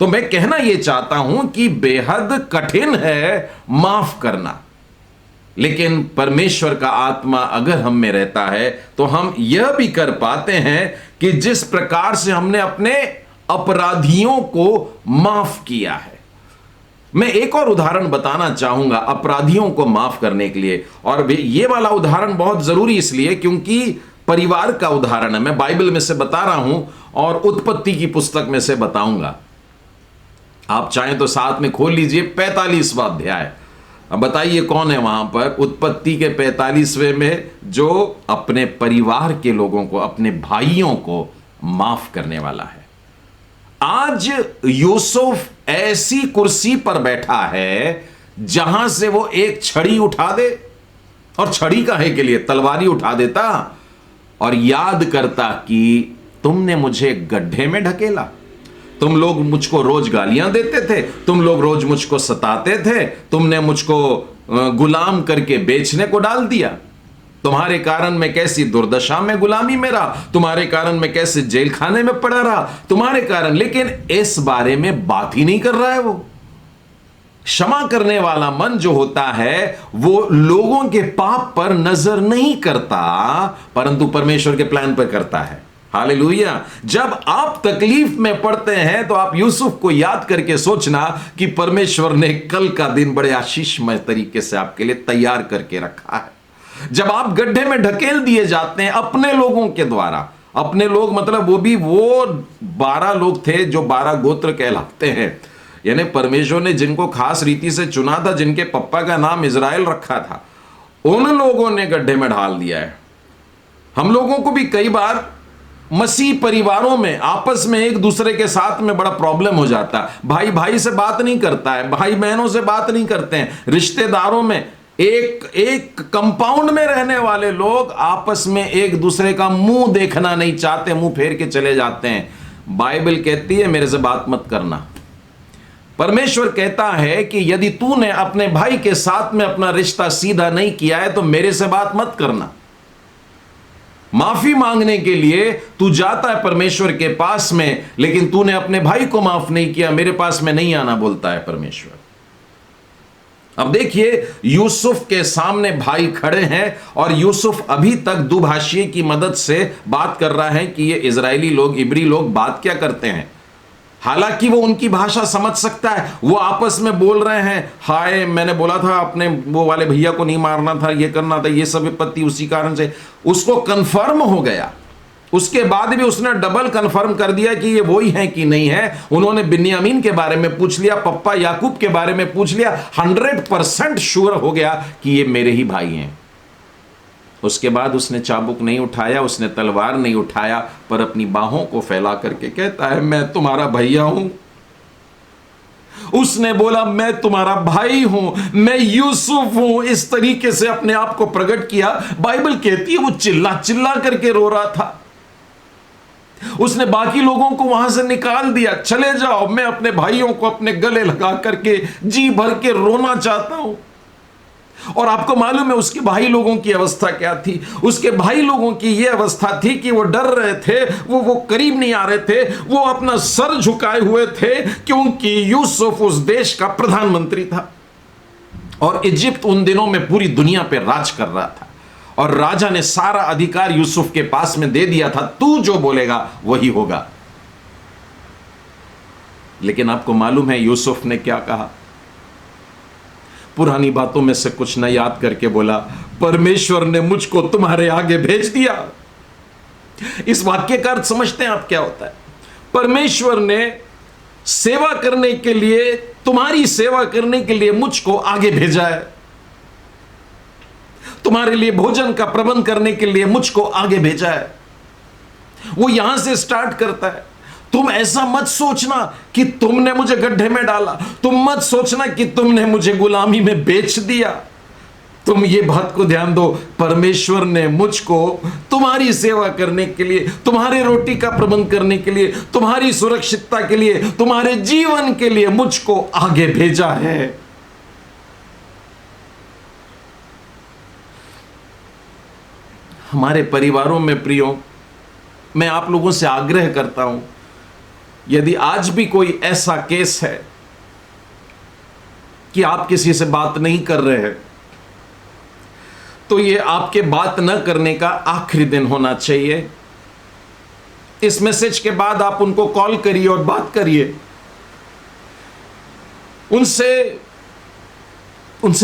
तो मैं कहना यह चाहता हूं कि बेहद कठिन है माफ करना, लेकिन परमेश्वर का आत्मा अगर हम में रहता है तो हम यह भी कर पाते हैं कि जिस प्रकार से हमने अपने अपराधियों को माफ किया है। मैं एक और उदाहरण बताना चाहूंगा अपराधियों को माफ करने के लिए, और ये वाला उदाहरण बहुत जरूरी इसलिए क्योंकि परिवार का उदाहरण है। मैं बाइबल में से बता रहा हूं और उत्पत्ति की पुस्तक में से बताऊंगा। आप चाहें तो साथ में खोल लीजिए 45वां अध्याय। अब बताइए कौन है वहां पर उत्पत्ति के 45वें में जो अपने परिवार के लोगों को, अपने भाइयों को माफ करने वाला है। आज यूसुफ ऐसी कुर्सी पर बैठा है जहां से वो एक छड़ी उठा दे, और छड़ी काहे के लिए, तलवारी उठा देता और याद करता कि तुमने मुझे गड्ढे में ढकेला, तुम लोग मुझको रोज गालियां देते थे, तुम लोग रोज मुझको सताते थे, तुमने मुझको गुलाम करके बेचने को डाल दिया, तुम्हारे कारण मैं कैसी दुर्दशा में गुलामी में रहा, तुम्हारे कारण मैं कैसे जेल खाने में पड़ा रहा, तुम्हारे कारण। लेकिन इस बारे में बात ही नहीं कर रहा है वो। क्षमा करने वाला मन जो होता है वो लोगों के पाप पर नजर नहीं करता, परंतु परमेश्वर के प्लान पर करता है। हालेलुया। जब आप तकलीफ में पड़ते हैं तो आप यूसुफ को याद करके सोचना कि परमेश्वर ने कल का दिन बड़े आशीषमय तरीके से आपके लिए तैयार करके रखा है। जब आप गड्ढे में ढकेल दिए जाते हैं अपने लोगों के द्वारा, अपने लोग मतलब वो 12 लोग थे जो 12 गोत्र कहलाते हैं, यानी परमेश्वर ने जिनको खास रीति से चुना था, जिनके पप्पा का नाम इज़राइल रखा था, उन लोगों ने गड्ढे में ढाल दिया है। हम लोगों को भी कई बार मसीह परिवारों में आपस में एक दूसरे के साथ में बड़ा प्रॉब्लम हो जाता है। भाई भाई से बात नहीं करता है, भाई बहनों से बात नहीं करते हैं, रिश्तेदारों में एक कंपाउंड में रहने वाले लोग आपस में एक दूसरे का मुंह देखना नहीं चाहते, मुंह फेर के चले जाते हैं। बाइबल कहती है मेरे से बात मत करना। परमेश्वर कहता है कि यदि तूने अपने भाई के साथ में अपना रिश्ता सीधा नहीं किया है तो मेरे से बात मत करना। माफी मांगने के लिए तू जाता है परमेश्वर के पास में, लेकिन तूने अपने भाई को माफ नहीं किया, मेरे पास में नहीं आना बोलता है परमेश्वर। अब देखिए, यूसुफ के सामने भाई खड़े हैं और यूसुफ अभी तक दुभाषी की मदद से बात कर रहा है कि ये इजरायली लोग, इब्री लोग बात क्या करते हैं। हालांकि वो उनकी भाषा समझ सकता है, वो आपस में बोल रहे हैं, हाय मैंने बोला था अपने वो वाले भैया को नहीं मारना था, ये करना था, ये सब विपत्ति उसी कारण से। उसको कंफर्म हो गया, उसके बाद भी उसने डबल कंफर्म कर दिया कि ये वही है कि नहीं है। उन्होंने बिन्यामीन के बारे में पूछ लिया, पप्पा याकूब के बारे में पूछ लिया, 100% श्योर हो गया कि ये मेरे ही भाई हैं। उसके बाद उसने चाबुक नहीं उठाया, उसने तलवार नहीं उठाया, पर अपनी बाहों को फैला करके कहता है मैं तुम्हारा भैया हूं। उसने बोला मैं तुम्हारा भाई हूं, मैं यूसुफ हूं। इस तरीके से अपने आप को प्रकट किया। बाइबल कहती है वो चिल्ला चिल्ला करके रो रहा था। उसने बाकी लोगों को वहां से निकाल दिया, चले जाओ, मैं अपने भाइयों को अपने गले लगा करके जी भर के रोना चाहता हूं। और आपको मालूम है उसके भाई लोगों की अवस्था क्या थी। उसके भाई लोगों की यह अवस्था थी कि वो डर रहे थे, वो करीब नहीं आ रहे थे, वो अपना सर झुकाए हुए थे, क्योंकि यूसुफ उस देश का प्रधानमंत्री था और इजिप्ट उन दिनों में पूरी दुनिया पे राज कर रहा था और राजा ने सारा अधिकार यूसुफ के पास में दे दिया था, तू जो बोलेगा वही होगा। लेकिन आपको मालूम है यूसुफ ने क्या कहा? पुरानी बातों में से कुछ न याद करके बोला, परमेश्वर ने मुझको तुम्हारे आगे भेज दिया। इस वाक्य का अर्थ समझते हैं आप क्या होता है? परमेश्वर ने सेवा करने के लिए, तुम्हारी सेवा करने के लिए मुझको आगे भेजा है। तुम्हारे लिए भोजन का प्रबंध करने के लिए मुझको आगे भेजा है। वो यहां से स्टार्ट करता है। तुम ऐसा मत सोचना कि तुमने मुझे गड्ढे में डाला, तुम मत सोचना कि तुमने मुझे गुलामी में बेच दिया। तुम ये बात को ध्यान दो, परमेश्वर ने मुझको तुम्हारी सेवा करने के लिए, तुम्हारे रोटी का प्रबंध करने के लिए, तुम्हारी सुरक्षितता के लिए, तुम्हारे जीवन के लिए मुझको आगे भेजा है। हमारे परिवारों में प्रियो, मैं आप लोगों से आग्रह करता हूं, यदि आज भी कोई ऐसा केस है कि आप किसी से बात नहीं कर रहे हैं, तो ये आपके बात न करने का आखिरी दिन होना चाहिए। इस मैसेज के बाद आप उनको कॉल करिए और बात करिए, उनसे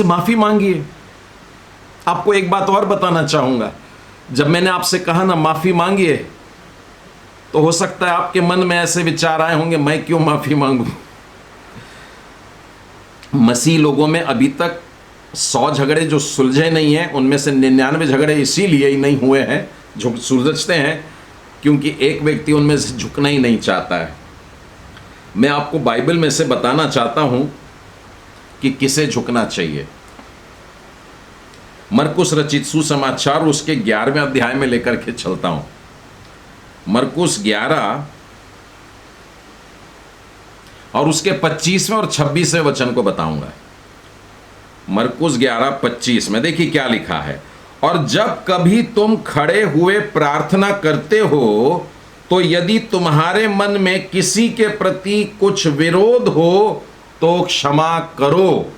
माफी मांगिए। आपको एक बात और बताना चाहूंगा, जब मैंने आपसे कहा ना माफी मांगिए, तो हो सकता है आपके मन में ऐसे विचार आए होंगे, मैं क्यों माफी मांगू। मसीह लोगों में अभी तक 100 झगड़े जो सुलझे नहीं हैं, उनमें से 99 झगड़े इसीलिए ही नहीं हुए हैं जो सुलझते हैं, क्योंकि एक व्यक्ति उनमें से झुकना ही नहीं चाहता है। मैं आपको बाइबल में से बताना चाहता हूं कि किसे झुकना चाहिए। मरकुस रचित सुसमाचार उसके 11वें अध्याय में लेकर के चलता हूं। मरकुस 11 और उसके 25वें और 26वें वचन को बताऊंगा। मरकुस 11:25 में देखिए क्या लिखा है, और जब कभी तुम खड़े हुए प्रार्थना करते हो, तो यदि तुम्हारे मन में किसी के प्रति कुछ विरोध हो तो क्षमा करो।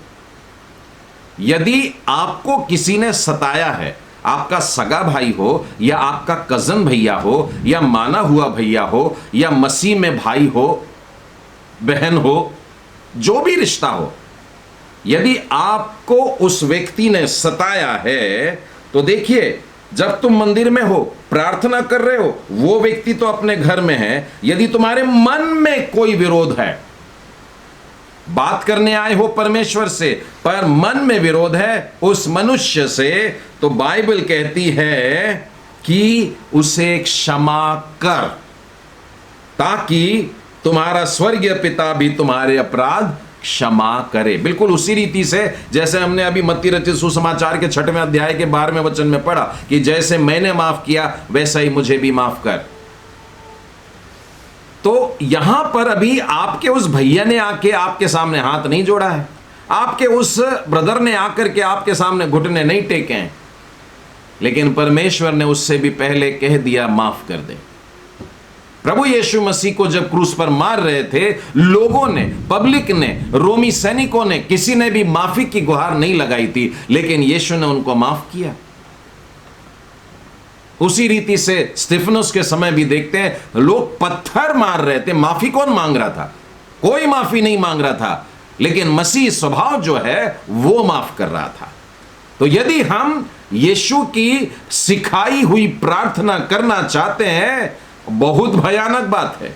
यदि आपको किसी ने सताया है, आपका सगा भाई हो या आपका कजन भैया हो या माना हुआ भैया हो या मसीह में भाई हो, बहन हो, जो भी रिश्ता हो, यदि आपको उस व्यक्ति ने सताया है, तो देखिए जब तुम मंदिर में हो, प्रार्थना कर रहे हो, वो व्यक्ति तो अपने घर में है, यदि तुम्हारे मन में कोई विरोध है, बात करने आए हो परमेश्वर से पर मन में विरोध है उस मनुष्य से, तो बाइबल कहती है कि उसे क्षमा कर, ताकि तुम्हारा स्वर्गीय पिता भी तुम्हारे अपराध क्षमा करे। बिल्कुल उसी रीति से जैसे हमने अभी मत्ती रचित सुसमाचार के 6वें अध्याय के 12वें वचन में पढ़ा कि जैसे मैंने माफ किया वैसा ही मुझे भी माफ कर। तो यहां पर अभी आपके उस भैया ने आके आपके सामने हाथ नहीं जोड़ा है, आपके उस ब्रदर ने आकर के आपके सामने घुटने नहीं टेके हैं, लेकिन परमेश्वर ने उससे भी पहले कह दिया माफ कर दे। प्रभु यीशु मसीह को जब क्रूस पर मार रहे थे, लोगों ने, पब्लिक ने, रोमी सैनिकों ने, किसी ने भी माफी की गुहार नहीं लगाई थी, लेकिन यीशु ने उनको माफ किया। उसी रीति से स्तिफनुस के समय भी देखते हैं, लोग पत्थर मार रहे थे, माफी कौन मांग रहा था? कोई माफी नहीं मांग रहा था, लेकिन मसीह स्वभाव जो है वो माफ कर रहा था। तो यदि हम यीशु की सिखाई हुई प्रार्थना करना चाहते हैं, बहुत भयानक बात है,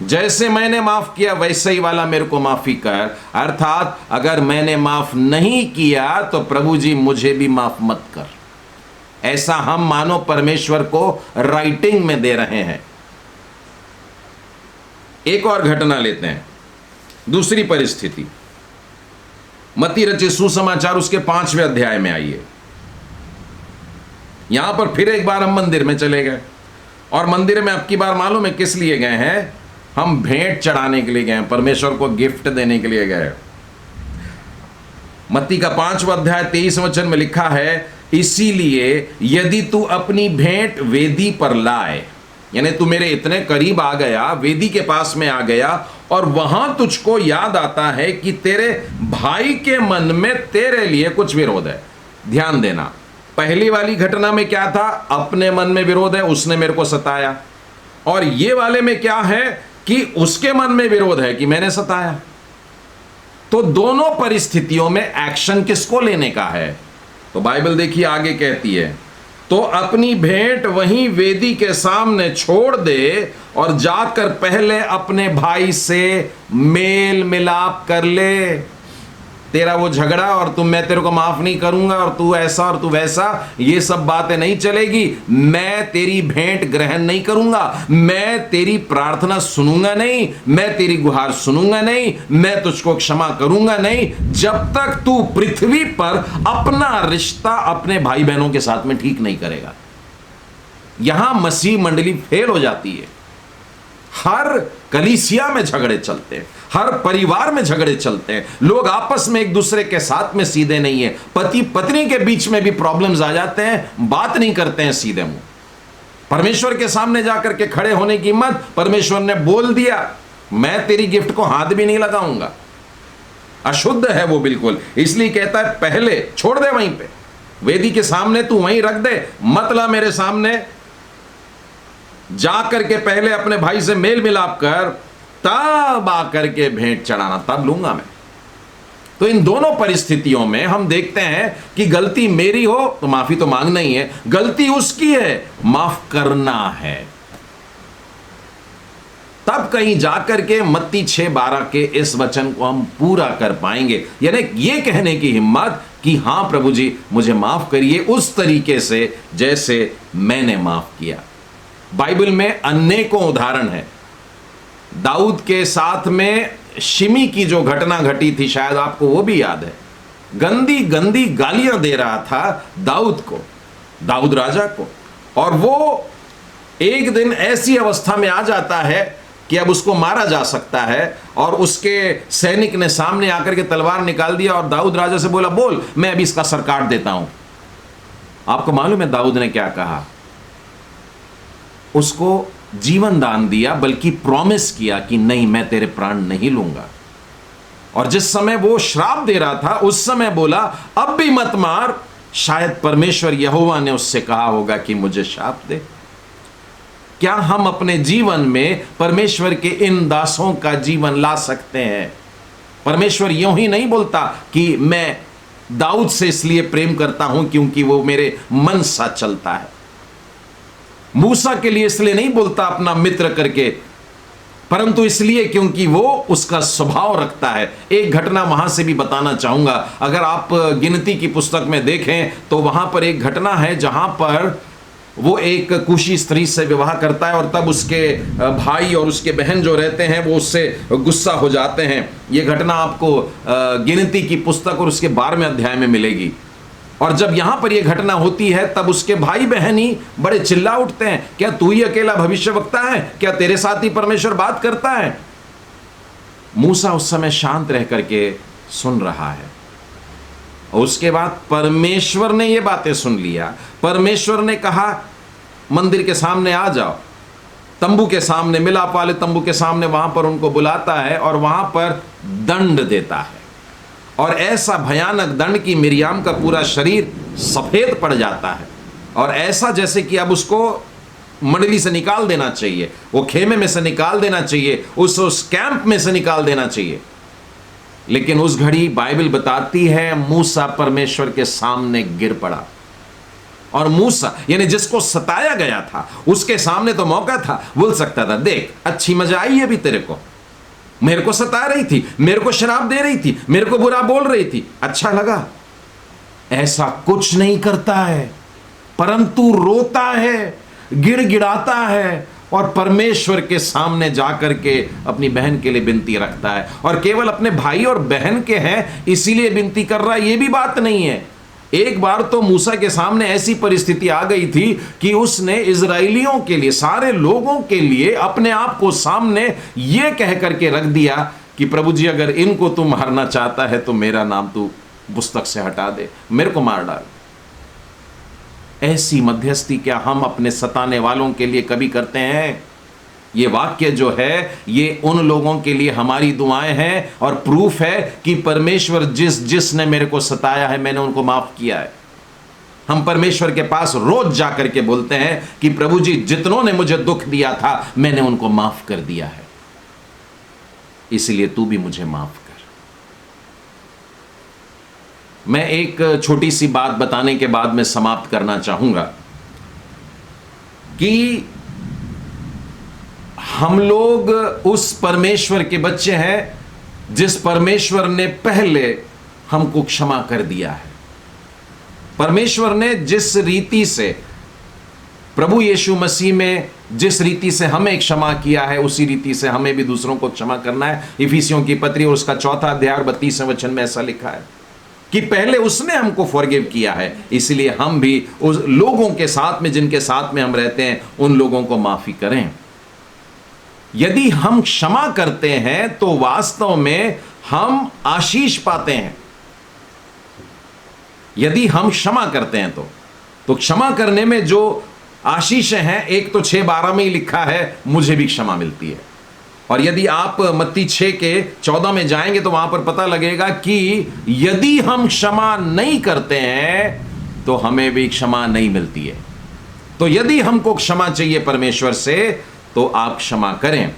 जैसे मैंने माफ किया वैसे ही वाला मेरे को माफी कर। अर्थात अगर मैंने माफ नहीं किया तो प्रभु जी मुझे भी माफ मत कर। ऐसा हम मानो परमेश्वर को राइटिंग में दे रहे हैं। एक और घटना लेते हैं, दूसरी परिस्थिति, मत्ती रचित सुसमाचार उसके 5वें अध्याय में आइए। यहां पर फिर एक बार हम मंदिर में चले गए, और मंदिर में अब की बार मालूम है किस लिए गए हैं? हम भेंट चढ़ाने के लिए गए हैं, परमेश्वर को गिफ्ट देने के लिए गए। मत्ती का 5वां अध्याय 23 वचन में लिखा है, इसीलिए यदि तू अपनी भेंट वेदी पर लाए, यानी तू मेरे इतने करीब आ गया, वेदी के पास में आ गया, और वहां तुझको याद आता है कि तेरे भाई के मन में तेरे लिए कुछ विरोध है। ध्यान देना, पहली वाली घटना में क्या था? अपने मन में विरोध है, उसने मेरे को सताया। और ये वाले में क्या है कि उसके मन में विरोध है कि मैंने सताया। तो दोनों परिस्थितियों में एक्शन किसको लेने का है? तो बाइबल देखिए आगे कहती है, तो अपनी भेंट वहीं वेदी के सामने छोड़ दे और जाकर पहले अपने भाई से मेल मिलाप कर ले। तेरा वो झगड़ा और मैं तेरे को माफ नहीं करूंगा और तू ऐसा और तू वैसा, ये सब बातें नहीं चलेगी। मैं तेरी भेंट ग्रहण नहीं करूंगा, मैं तेरी प्रार्थना सुनूंगा नहीं, मैं तेरी गुहार सुनूंगा नहीं, मैं तुझको क्षमा करूंगा नहीं, जब तक तू पृथ्वी पर अपना रिश्ता अपने भाई बहनों के साथ में ठीक नहीं करेगा। यहां मसीह मंडली फेल हो जाती है। हर कलीसिया में झगड़े चलते हैं, हर परिवार में झगड़े चलते हैं, लोग आपस में एक दूसरे के साथ में सीधे नहीं है, पति पत्नी के बीच में भी प्रॉब्लम्स आ जाते हैं, बात नहीं करते हैं सीधे मुंह। परमेश्वर के सामने जाकर के खड़े होने की हिम्मत, परमेश्वर ने बोल दिया मैं तेरी गिफ्ट को हाथ भी नहीं लगाऊंगा। अशुद्ध है वो बिल्कुल, इसलिए कहता है पहले छोड़ दे, वहीं पे वेदी के सामने तू वहीं रख दे, मत ला मेरे सामने, जाकर के पहले अपने भाई से मेल मिलाप कर, तब आकर के भेंट चढ़ाना, तब लूंगा मैं। तो इन दोनों परिस्थितियों में हम देखते हैं कि गलती मेरी हो तो माफी तो मांगना ही है, गलती उसकी है माफ करना है। तब कहीं जाकर के मत्ती 6:12 के इस वचन को हम पूरा कर पाएंगे, यानी ये कहने की हिम्मत कि हां प्रभु जी मुझे माफ करिए उस तरीके से जैसे मैंने माफ किया। बाइबल में अनेकों उदाहरण है। दाऊद के साथ में शिमी की जो घटना घटी थी, शायद आपको वो भी याद है। गंदी गंदी गालियां दे रहा था दाऊद को, दाऊद राजा को, और वो एक दिन ऐसी अवस्था में आ जाता है कि अब उसको मारा जा सकता है, और उसके सैनिक ने सामने आकर के तलवार निकाल दिया और दाऊद राजा से बोला, बोल मैं अभी इसका सर काट देता हूं। आपको मालूम है दाऊद ने क्या कहा? उसको जीवन दान दिया, बल्कि प्रॉमिस किया कि नहीं मैं तेरे प्राण नहीं लूंगा। और जिस समय वो श्राप दे रहा था उस समय बोला अब भी मत मार, शायद परमेश्वर यहोवा ने उससे कहा होगा कि मुझे शाप दे। क्या हम अपने जीवन में परमेश्वर के इन दासों का जीवन ला सकते हैं? परमेश्वर यूं ही नहीं बोलता कि मैं दाऊद से इसलिए प्रेम करता हूं क्योंकि वो मेरे मन सा चलता है। मूसा के लिए इसलिए नहीं बोलता अपना मित्र करके, परंतु इसलिए क्योंकि वो उसका स्वभाव रखता है। एक घटना वहां से भी बताना चाहूंगा। अगर आप गिनती की पुस्तक में देखें तो वहां पर एक घटना है जहां पर वो एक कुशी स्त्री से विवाह करता है और तब उसके भाई और उसके बहन जो रहते हैं वो उससे गुस्सा हो जाते हैं। ये घटना आपको गिनती की पुस्तक और उसके 12वें अध्याय में मिलेगी। और जब यहां पर यह घटना होती है तब उसके भाई बहन ही बड़े चिल्ला उठते हैं, क्या तू ही अकेला भविष्यवक्ता है? क्या तेरे साथ ही परमेश्वर बात करता है? मूसा उस समय शांत रह करके सुन रहा है। और उसके बाद परमेश्वर ने ये बातें सुन लिया। परमेश्वर ने कहा मंदिर के सामने आ जाओ। तंबू के सामने, मिलाप वाले तंबू के सामने वहां पर उनको बुलाता है और वहां पर दंड देता है। और ऐसा भयानक दंड कि मिरियाम का पूरा शरीर सफेद पड़ जाता है और ऐसा जैसे कि अब उसको मंडली से निकाल देना चाहिए, वो खेमे में से निकाल देना चाहिए, उस कैंप में से निकाल देना चाहिए। लेकिन उस घड़ी बाइबल बताती है मूसा परमेश्वर के सामने गिर पड़ा। और मूसा यानी जिसको सताया गया था उसके सामने तो मौका था, बोल सकता था देख अच्छी मजा आई है भी तेरे को, मेरे को सता रही थी, मेरे को शराब दे रही थी, मेरे को बुरा बोल रही थी, अच्छा लगा। ऐसा कुछ नहीं करता है, परंतु रोता है, गिड़गिड़ाता है और परमेश्वर के सामने जाकर के अपनी बहन के लिए विनती रखता है। और केवल अपने भाई और बहन के हैं इसीलिए विनती कर रहा है, यह भी बात नहीं है। एक बार तो मूसा के सामने ऐसी परिस्थिति आ गई थी कि उसने इजराइलियों के लिए, सारे लोगों के लिए अपने आप को सामने यह कह करके रख दिया कि प्रभु जी अगर इनको तू मारना चाहता है तो मेरा नाम तू पुस्तक से हटा दे, मेरे को मार डाल। ऐसी मध्यस्थी क्या हम अपने सताने वालों के लिए कभी करते हैं? ये वाक्य जो है ये उन लोगों के लिए हमारी दुआएं हैं और प्रूफ है कि परमेश्वर जिसने मेरे को सताया है मैंने उनको माफ किया है। हम परमेश्वर के पास रोज जाकर के बोलते हैं कि प्रभु जी जितनों ने मुझे दुख दिया था मैंने उनको माफ कर दिया है, इसलिए तू भी मुझे माफ कर। मैं एक छोटी सी बात बताने के बाद मैं समाप्त करना चाहूंगा कि हम लोग उस परमेश्वर के बच्चे हैं जिस परमेश्वर ने पहले हमको क्षमा कर दिया है। परमेश्वर ने जिस रीति से प्रभु यीशु मसीह में जिस रीति से हमें क्षमा किया है उसी रीति से हमें भी दूसरों को क्षमा करना है। इफिसियों की पत्री और उसका 4 अध्याय 32वें वचन में ऐसा लिखा है कि पहले उसने हमको फॉरगिव किया है, इसलिए हम भी उस लोगों के साथ में जिनके साथ में हम रहते हैं उन लोगों को माफी करें। यदि हम क्षमा करते हैं तो वास्तव में हम आशीष पाते हैं। यदि हम क्षमा करते हैं तो क्षमा करने में जो आशीष हैं, एक तो 6:12 में ही लिखा है मुझे भी क्षमा मिलती है। और यदि आप मत्ती 6:14 में जाएंगे तो वहां पर पता लगेगा कि यदि हम क्षमा नहीं करते हैं तो हमें भी क्षमा नहीं मिलती है। तो यदि हमको क्षमा चाहिए परमेश्वर से तो आप क्षमा करें।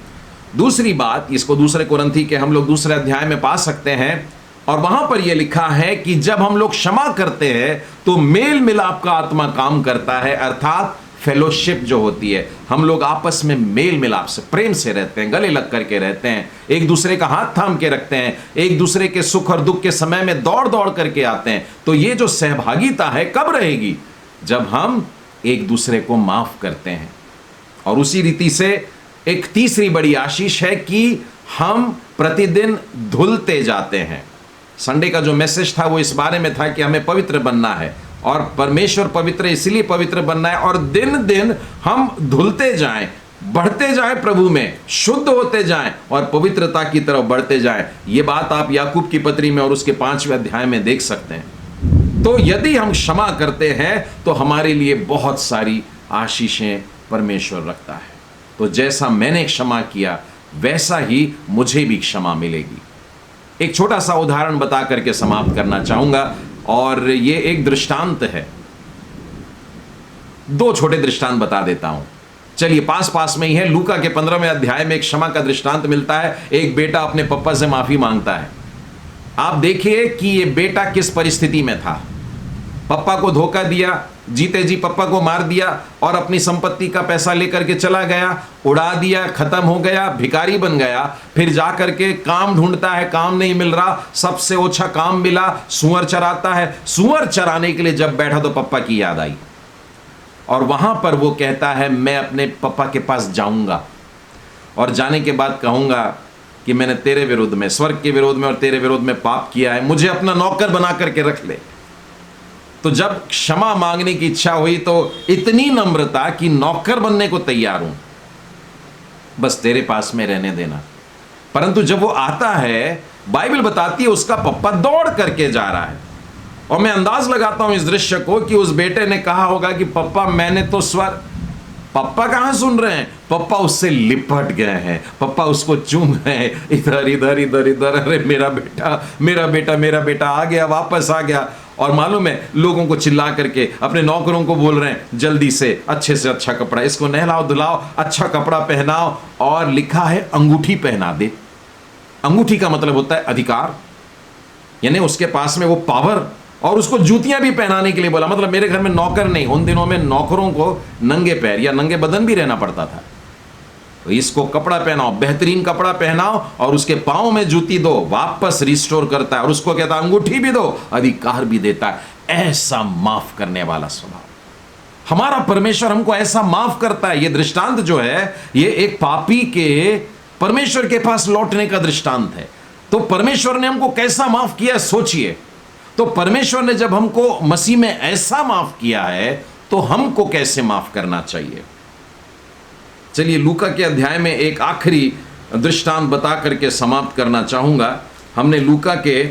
दूसरी बात, इसको 2 कुरिन्थी के हम लोग 2 अध्याय में पा सकते हैं और वहां पर यह लिखा है कि जब हम लोग क्षमा करते हैं तो मेल मिलाप का आत्मा काम करता है, अर्थात फेलोशिप जो होती है, हम लोग आपस में मेल मिलाप से प्रेम से रहते हैं, गले लग करके रहते हैं, एक दूसरे का हाथ थाम के रखते हैं, एक दूसरे के सुख और दुख के समय में दौड़ दौड़ करके आते हैं। तो ये जो सहभागिता है कब रहेगी? जब हम एक दूसरे को माफ करते हैं। और उसी रीति से एक तीसरी बड़ी आशीष है कि हम प्रतिदिन धुलते जाते हैं। संडे का जो मैसेज था वो इस बारे में था कि हमें पवित्र बनना है और परमेश्वर पवित्र इसलिए पवित्र बनना है और दिन दिन हम धुलते जाएं, बढ़ते जाएं, प्रभु में शुद्ध होते जाएं और पवित्रता की तरफ बढ़ते जाएं। ये बात आप याकूब की पत्री में और उसके 5वें अध्याय में देख सकते हैं। तो यदि हम क्षमा करते हैं तो हमारे लिए बहुत सारी आशीषें परमेश्वर रखता है। तो जैसा मैंने क्षमा किया वैसा ही मुझे भी क्षमा मिलेगी। एक छोटा सा उदाहरण बता करके समाप्त करना चाहूंगा और ये एक दृष्टांत है। 2 छोटे दृष्टांत बता देता हूं। चलिए, पास पास में ही है। लूका के 15वें अध्याय में एक क्षमा का दृष्टांत मिलता है। एक बेटा अपने पप्पा से माफी मांगता है। आप देखिए कि ये बेटा किस परिस्थिति में था। पप्पा को धोखा दिया, जीते जी पप्पा को मार दिया और अपनी संपत्ति का पैसा लेकर के चला गया, उड़ा दिया, खत्म हो गया, भिखारी बन गया। फिर जा करके काम ढूंढता है, काम नहीं मिल रहा, सबसे ओछा काम मिला, सुअर चराता है। सुअर चराने के लिए जब बैठा तो पप्पा की याद आई और वहां पर वो कहता है मैं अपने पप्पा के पास जाऊंगा और जाने के बाद कहूंगा कि मैंने तेरे विरुद्ध में, स्वर्ग के विरोध में और तेरे विरोध में पाप किया है, मुझे अपना नौकर बना करके रख ले। तो जब क्षमा मांगने की इच्छा हुई तो इतनी नम्रता कि नौकर बनने को तैयार हूं, बस तेरे पास में रहने देना। परंतु जब वो आता है, बाइबल बताती है उसका पप्पा दौड़ करके जा रहा है और मैं अंदाज लगाता हूं इस दृश्य को कि उस बेटे ने कहा होगा कि पप्पा मैंने तो पप्पा कहां सुन रहे हैं, पप्पा उससे लिपट गए हैं, पप्पा उसको चूम रहे हैं, इधर इधर इधर इधर, अरे मेरा बेटा मेरा बेटा मेरा बेटा आ गया, वापस आ गया। और मालूम है लोगों को चिल्ला करके अपने नौकरों को बोल रहे हैं जल्दी से अच्छा कपड़ा, इसको नहलाओ धुलाओ, अच्छा कपड़ा पहनाओ। और लिखा है अंगूठी पहना दे। अंगूठी का मतलब होता है अधिकार, यानी उसके पास में वो पावर। और उसको जूतियां भी पहनाने के लिए बोला, मतलब मेरे घर में नौकर नहीं, उन दिनों में नौकरों को नंगे पैर या नंगे बदन भी रहना पड़ता था। तो इसको कपड़ा पहनाओ, बेहतरीन कपड़ा पहनाओ और उसके पांव में जूती दो, वापस रिस्टोर करता है। और उसको कहता है अंगूठी भी दो, अधिकार भी देता है। ऐसा माफ करने वाला स्वभाव हमारा परमेश्वर हमको ऐसा माफ करता है। ये दृष्टांत जो है ये एक पापी के परमेश्वर के पास लौटने का दृष्टांत है। तो परमेश्वर ने हमको कैसा माफ किया सोचिए। तो परमेश्वर ने जब हमको मसीह में ऐसा माफ किया है तो हमको कैसे माफ करना चाहिए। चलिए लूका के अध्याय में एक आखिरी दृष्टांत बता करके समाप्त करना चाहूंगा। हमने लूका के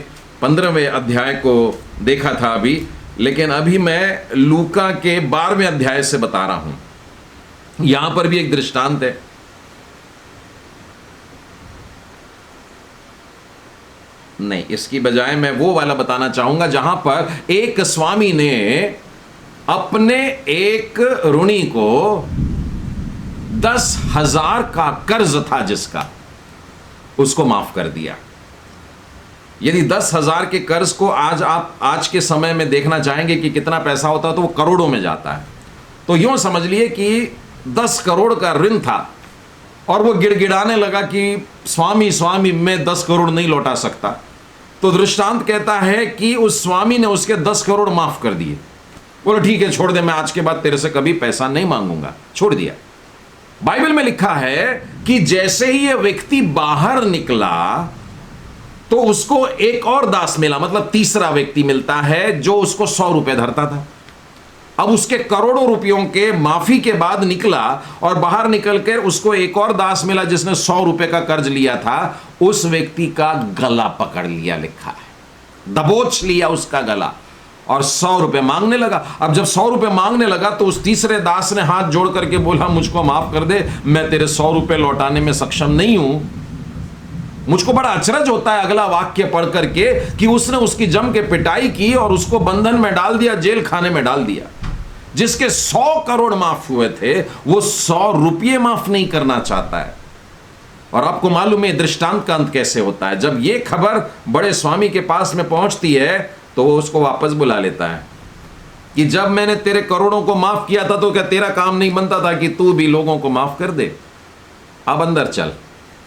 15वें अध्याय को देखा था अभी, लेकिन अभी मैं लूका के 12वें अध्याय से बता रहा हूं। यहां पर भी एक दृष्टांत है। नहीं, इसकी बजाय मैं वो वाला बताना चाहूंगा जहां पर एक स्वामी ने अपने एक ऋणी को 10,000 का कर्ज था जिसका, उसको माफ कर दिया। यदि 10,000 के कर्ज को आप आज के समय में देखना चाहेंगे कि कितना पैसा होता है तो वो करोड़ों में जाता है। तो यूं समझ लिए कि 10 करोड़ का ऋण था और वो गिड़गिड़ाने लगा कि स्वामी स्वामी मैं 10 करोड़ नहीं लौटा सकता। तो दृष्टांत कहता है कि उस स्वामी ने उसके 10 करोड़ माफ कर दिए। बोलो ठीक है छोड़ दे, मैं आज के बाद तेरे से कभी पैसा नहीं मांगूंगा, छोड़ दिया। बाइबल में लिखा है कि जैसे ही यह व्यक्ति बाहर निकला तो उसको एक और दास मिला, मतलब तीसरा व्यक्ति मिलता है जो उसको 100 रुपए धरता था। अब उसके करोड़ों रुपयों के माफी के बाद निकला और बाहर निकलकर उसको एक और दास मिला जिसने 100 रुपए का कर्ज लिया था। उस व्यक्ति का गला पकड़ लिया, लिखा है दबोच लिया उसका गला और 100 रुपए मांगने लगा। अब जब 100 रुपए मांगने लगा तो उस तीसरे दास ने हाथ जोड़ करके बोला मुझको माफ कर दे, मैं तेरे 100 रुपए लौटाने में सक्षम नहीं हूं। मुझको बड़ा अचरज होता है अगला वाक्य पढ़ करके कि उसने उसकी जम के पिटाई की और उसको बंधन में डाल दिया, जेल खाने में डाल दिया। जिसके 100 करोड़ माफ हुए थे वो 100 रुपये माफ नहीं करना चाहता है। और आपको मालूम है दृष्टांत का अंत कैसे होता है। जब ये खबर बड़े स्वामी के पास में पहुंचती है तो वो उसको वापस बुला लेता है कि जब मैंने तेरे करोड़ों को माफ किया था तो क्या तेरा काम नहीं बनता था कि तू भी लोगों को माफ कर दे। अब अंदर चल।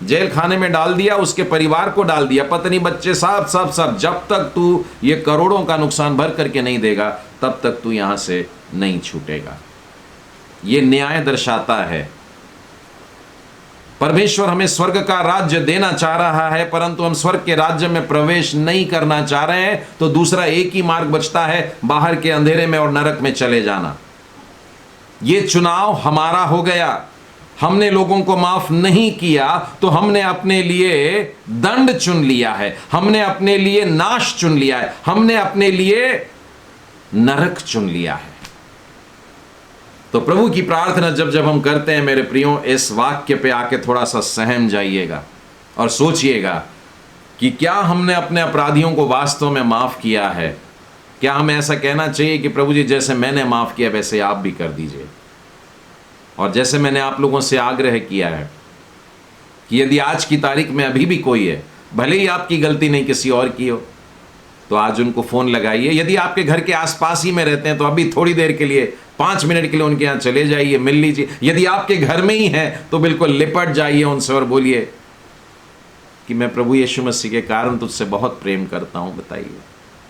जेल खाने में डाल दिया, उसके परिवार को डाल दिया, पत्नी बच्चे सब। जब तक तू ये करोड़ों का नुकसान भर करके नहीं देगा तब तक तू यहां से नहीं छूटेगा। ये न्याय दर्शाता है। परमेश्वर हमें स्वर्ग का राज्य देना चाह रहा है परंतु हम स्वर्ग के राज्य में प्रवेश नहीं करना चाह रहे हैं। तो दूसरा एक ही मार्ग बचता है, बाहर के अंधेरे में और नरक में चले जाना। ये चुनाव हमारा हो गया। हमने लोगों को माफ नहीं किया तो हमने अपने लिए दंड चुन लिया है, हमने अपने लिए नाश चुन लिया है, हमने अपने लिए नरक चुन लिया है। तो प्रभु की प्रार्थना जब हम करते हैं मेरे प्रियो, इस वाक्य पे आके थोड़ा सा सहम जाइएगा और सोचिएगा कि क्या हमने अपने अपराधियों को वास्तव में माफ किया है। क्या हमें ऐसा कहना चाहिए कि प्रभु जी जैसे मैंने माफ किया वैसे आप भी कर दीजिए। और जैसे मैंने आप लोगों से आग्रह किया है कि यदि आज की तारीख में अभी भी कोई है, भले ही आपकी गलती नहीं किसी और की हो, तो आज उनको फोन लगाइए। यदि आपके घर के आसपास ही में रहते हैं तो अभी थोड़ी देर के लिए 5 मिनट के लिए उनके यहां चले जाइए, मिल लीजिए। यदि आपके घर में ही है तो बिल्कुल लिपट जाइए उनसे और बोलिए कि मैं प्रभु यीशु मसीह के कारण तुझसे बहुत प्रेम करता हूं। बताइए,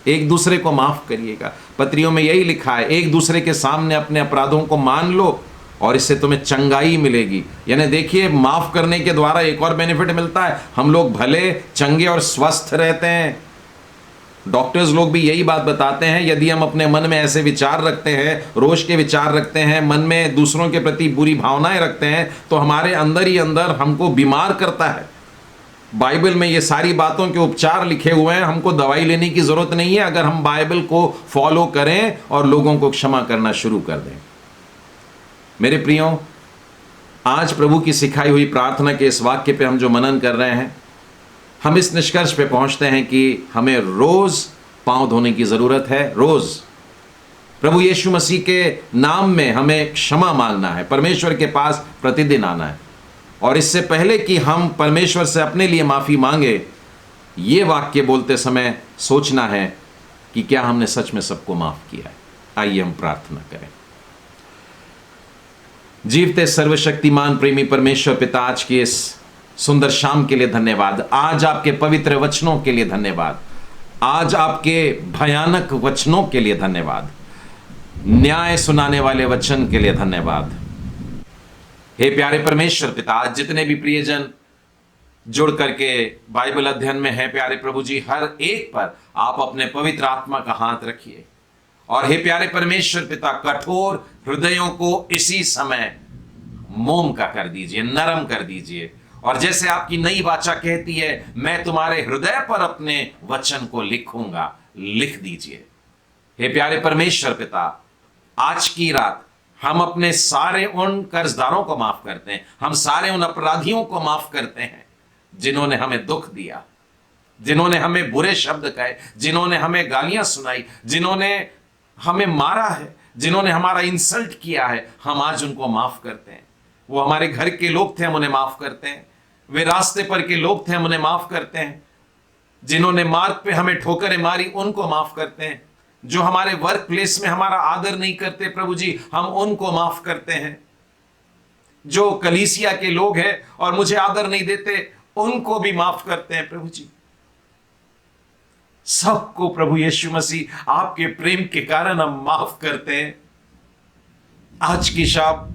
एक दूसरे को माफ करिएगा। पत्रियों में यही लिखा है, एक दूसरे के सामने अपने अपराधों को मान लो और इससे तुम्हें चंगाई मिलेगी। यानी देखिए, माफ करने के द्वारा एक और बेनिफिट मिलता है, हम लोग भले, चंगे और स्वस्थ रहते हैं। डॉक्टर्स लोग भी यही बात बताते हैं, यदि हम अपने मन में ऐसे विचार रखते हैं, रोष के विचार रखते हैं, मन में दूसरों के प्रति बुरी भावनाएं रखते हैं, तो हमारे अंदर ही अंदर हमको बीमार करता है। बाइबल में ये सारी बातों के उपचार लिखे हुए हैं, हमको दवाई लेने की जरूरत नहीं है अगर हम बाइबल को फॉलो करें और लोगों को क्षमा करना शुरू कर दें। मेरे प्रियो, आज प्रभु की सिखाई हुई प्रार्थना के इस वाक्य पे हम जो मनन कर रहे हैं, हम इस निष्कर्ष पे पहुंचते हैं कि हमें रोज पांव धोने की जरूरत है। रोज प्रभु यीशु मसीह के नाम में हमें क्षमा मांगना है, परमेश्वर के पास प्रतिदिन आना है। और इससे पहले कि हम परमेश्वर से अपने लिए माफी मांगे, ये वाक्य बोलते समय सोचना है कि क्या हमने सच में सबको माफ किया है। आइए हम प्रार्थना करें। जीवते सर्वशक्तिमान प्रेमी परमेश्वर पिता, आज की इस सुंदर शाम के लिए धन्यवाद। आज आपके पवित्र वचनों के लिए धन्यवाद। आज आपके भयानक वचनों के लिए धन्यवाद। न्याय सुनाने वाले वचन के लिए धन्यवाद। हे प्यारे परमेश्वर पिता, आज जितने भी प्रियजन जुड़ करके बाइबल अध्ययन में है, प्यारे प्रभु जी, हर एक पर आप अपने पवित्र आत्मा का हाथ रखिए। और हे प्यारे परमेश्वर पिता, कठोर हृदयों को इसी समय मोम का कर दीजिए, नरम कर दीजिए। और जैसे आपकी नई वाचा कहती है, मैं तुम्हारे हृदय पर अपने वचन को लिखूंगा, लिख दीजिए। हे प्यारे परमेश्वर पिता, आज की रात हम अपने सारे उन कर्जदारों को माफ करते हैं, हम सारे उन अपराधियों को माफ करते हैं जिन्होंने हमें दुख दिया, जिन्होंने हमें बुरे शब्द कहे, जिन्होंने हमें गालियां सुनाई, जिन्होंने हमें मारा है, जिन्होंने हमारा इंसल्ट किया है, हम आज उनको माफ करते हैं। वो हमारे घर के लोग थे, हम उन्हें माफ करते हैं। वे रास्ते पर के लोग थे, हम उन्हें माफ करते हैं। जिन्होंने मार्ग पे हमें ठोकरें मारी, उनको माफ करते हैं। जो हमारे वर्क प्लेस में हमारा आदर नहीं करते, प्रभु जी, हम उनको माफ करते हैं। जो कलीसिया के लोग हैं और मुझे आदर नहीं देते, उनको भी माफ करते हैं प्रभु जी। सबको प्रभु यीशु मसीह आपके प्रेम के कारण हम माफ करते हैं। आज की शाम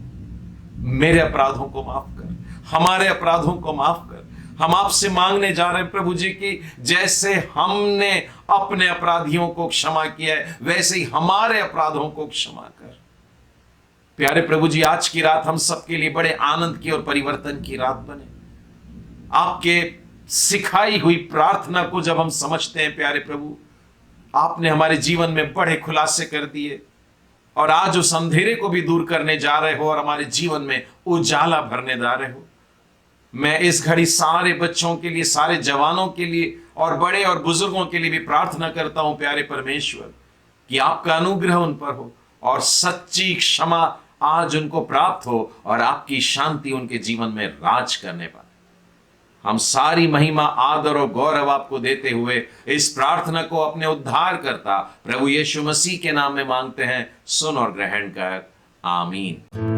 मेरे अपराधों को माफ कर, हमारे अपराधों को माफ कर। हम आपसे मांगने जा रहे हैं प्रभु जी कि जैसे हमने अपने अपराधियों को क्षमा किया है, वैसे ही हमारे अपराधों को क्षमा कर। प्यारे प्रभु जी, आज की रात हम सबके लिए बड़े आनंद की और परिवर्तन की रात बने। आपके सिखाई हुई प्रार्थना को जब हम समझते हैं, प्यारे प्रभु, आपने हमारे जीवन में बड़े खुलासे कर दिए और आज उस अंधेरे को भी दूर करने जा रहे हो और हमारे जीवन में उजाला भरने जा रहे हो। मैं इस घड़ी सारे बच्चों के लिए, सारे जवानों के लिए और बड़े और बुजुर्गों के लिए भी प्रार्थना करता हूं प्यारे परमेश्वर, कि आपका अनुग्रह उन पर हो और सच्ची क्षमा आज उनको प्राप्त हो और आपकी शांति उनके जीवन में राज करने पाए। हम सारी महिमा, आदर और गौरव आपको देते हुए इस प्रार्थना को अपने उद्धार करता प्रभु यीशु मसीह के नाम में मांगते हैं। सुन और ग्रहण कर। आमीन।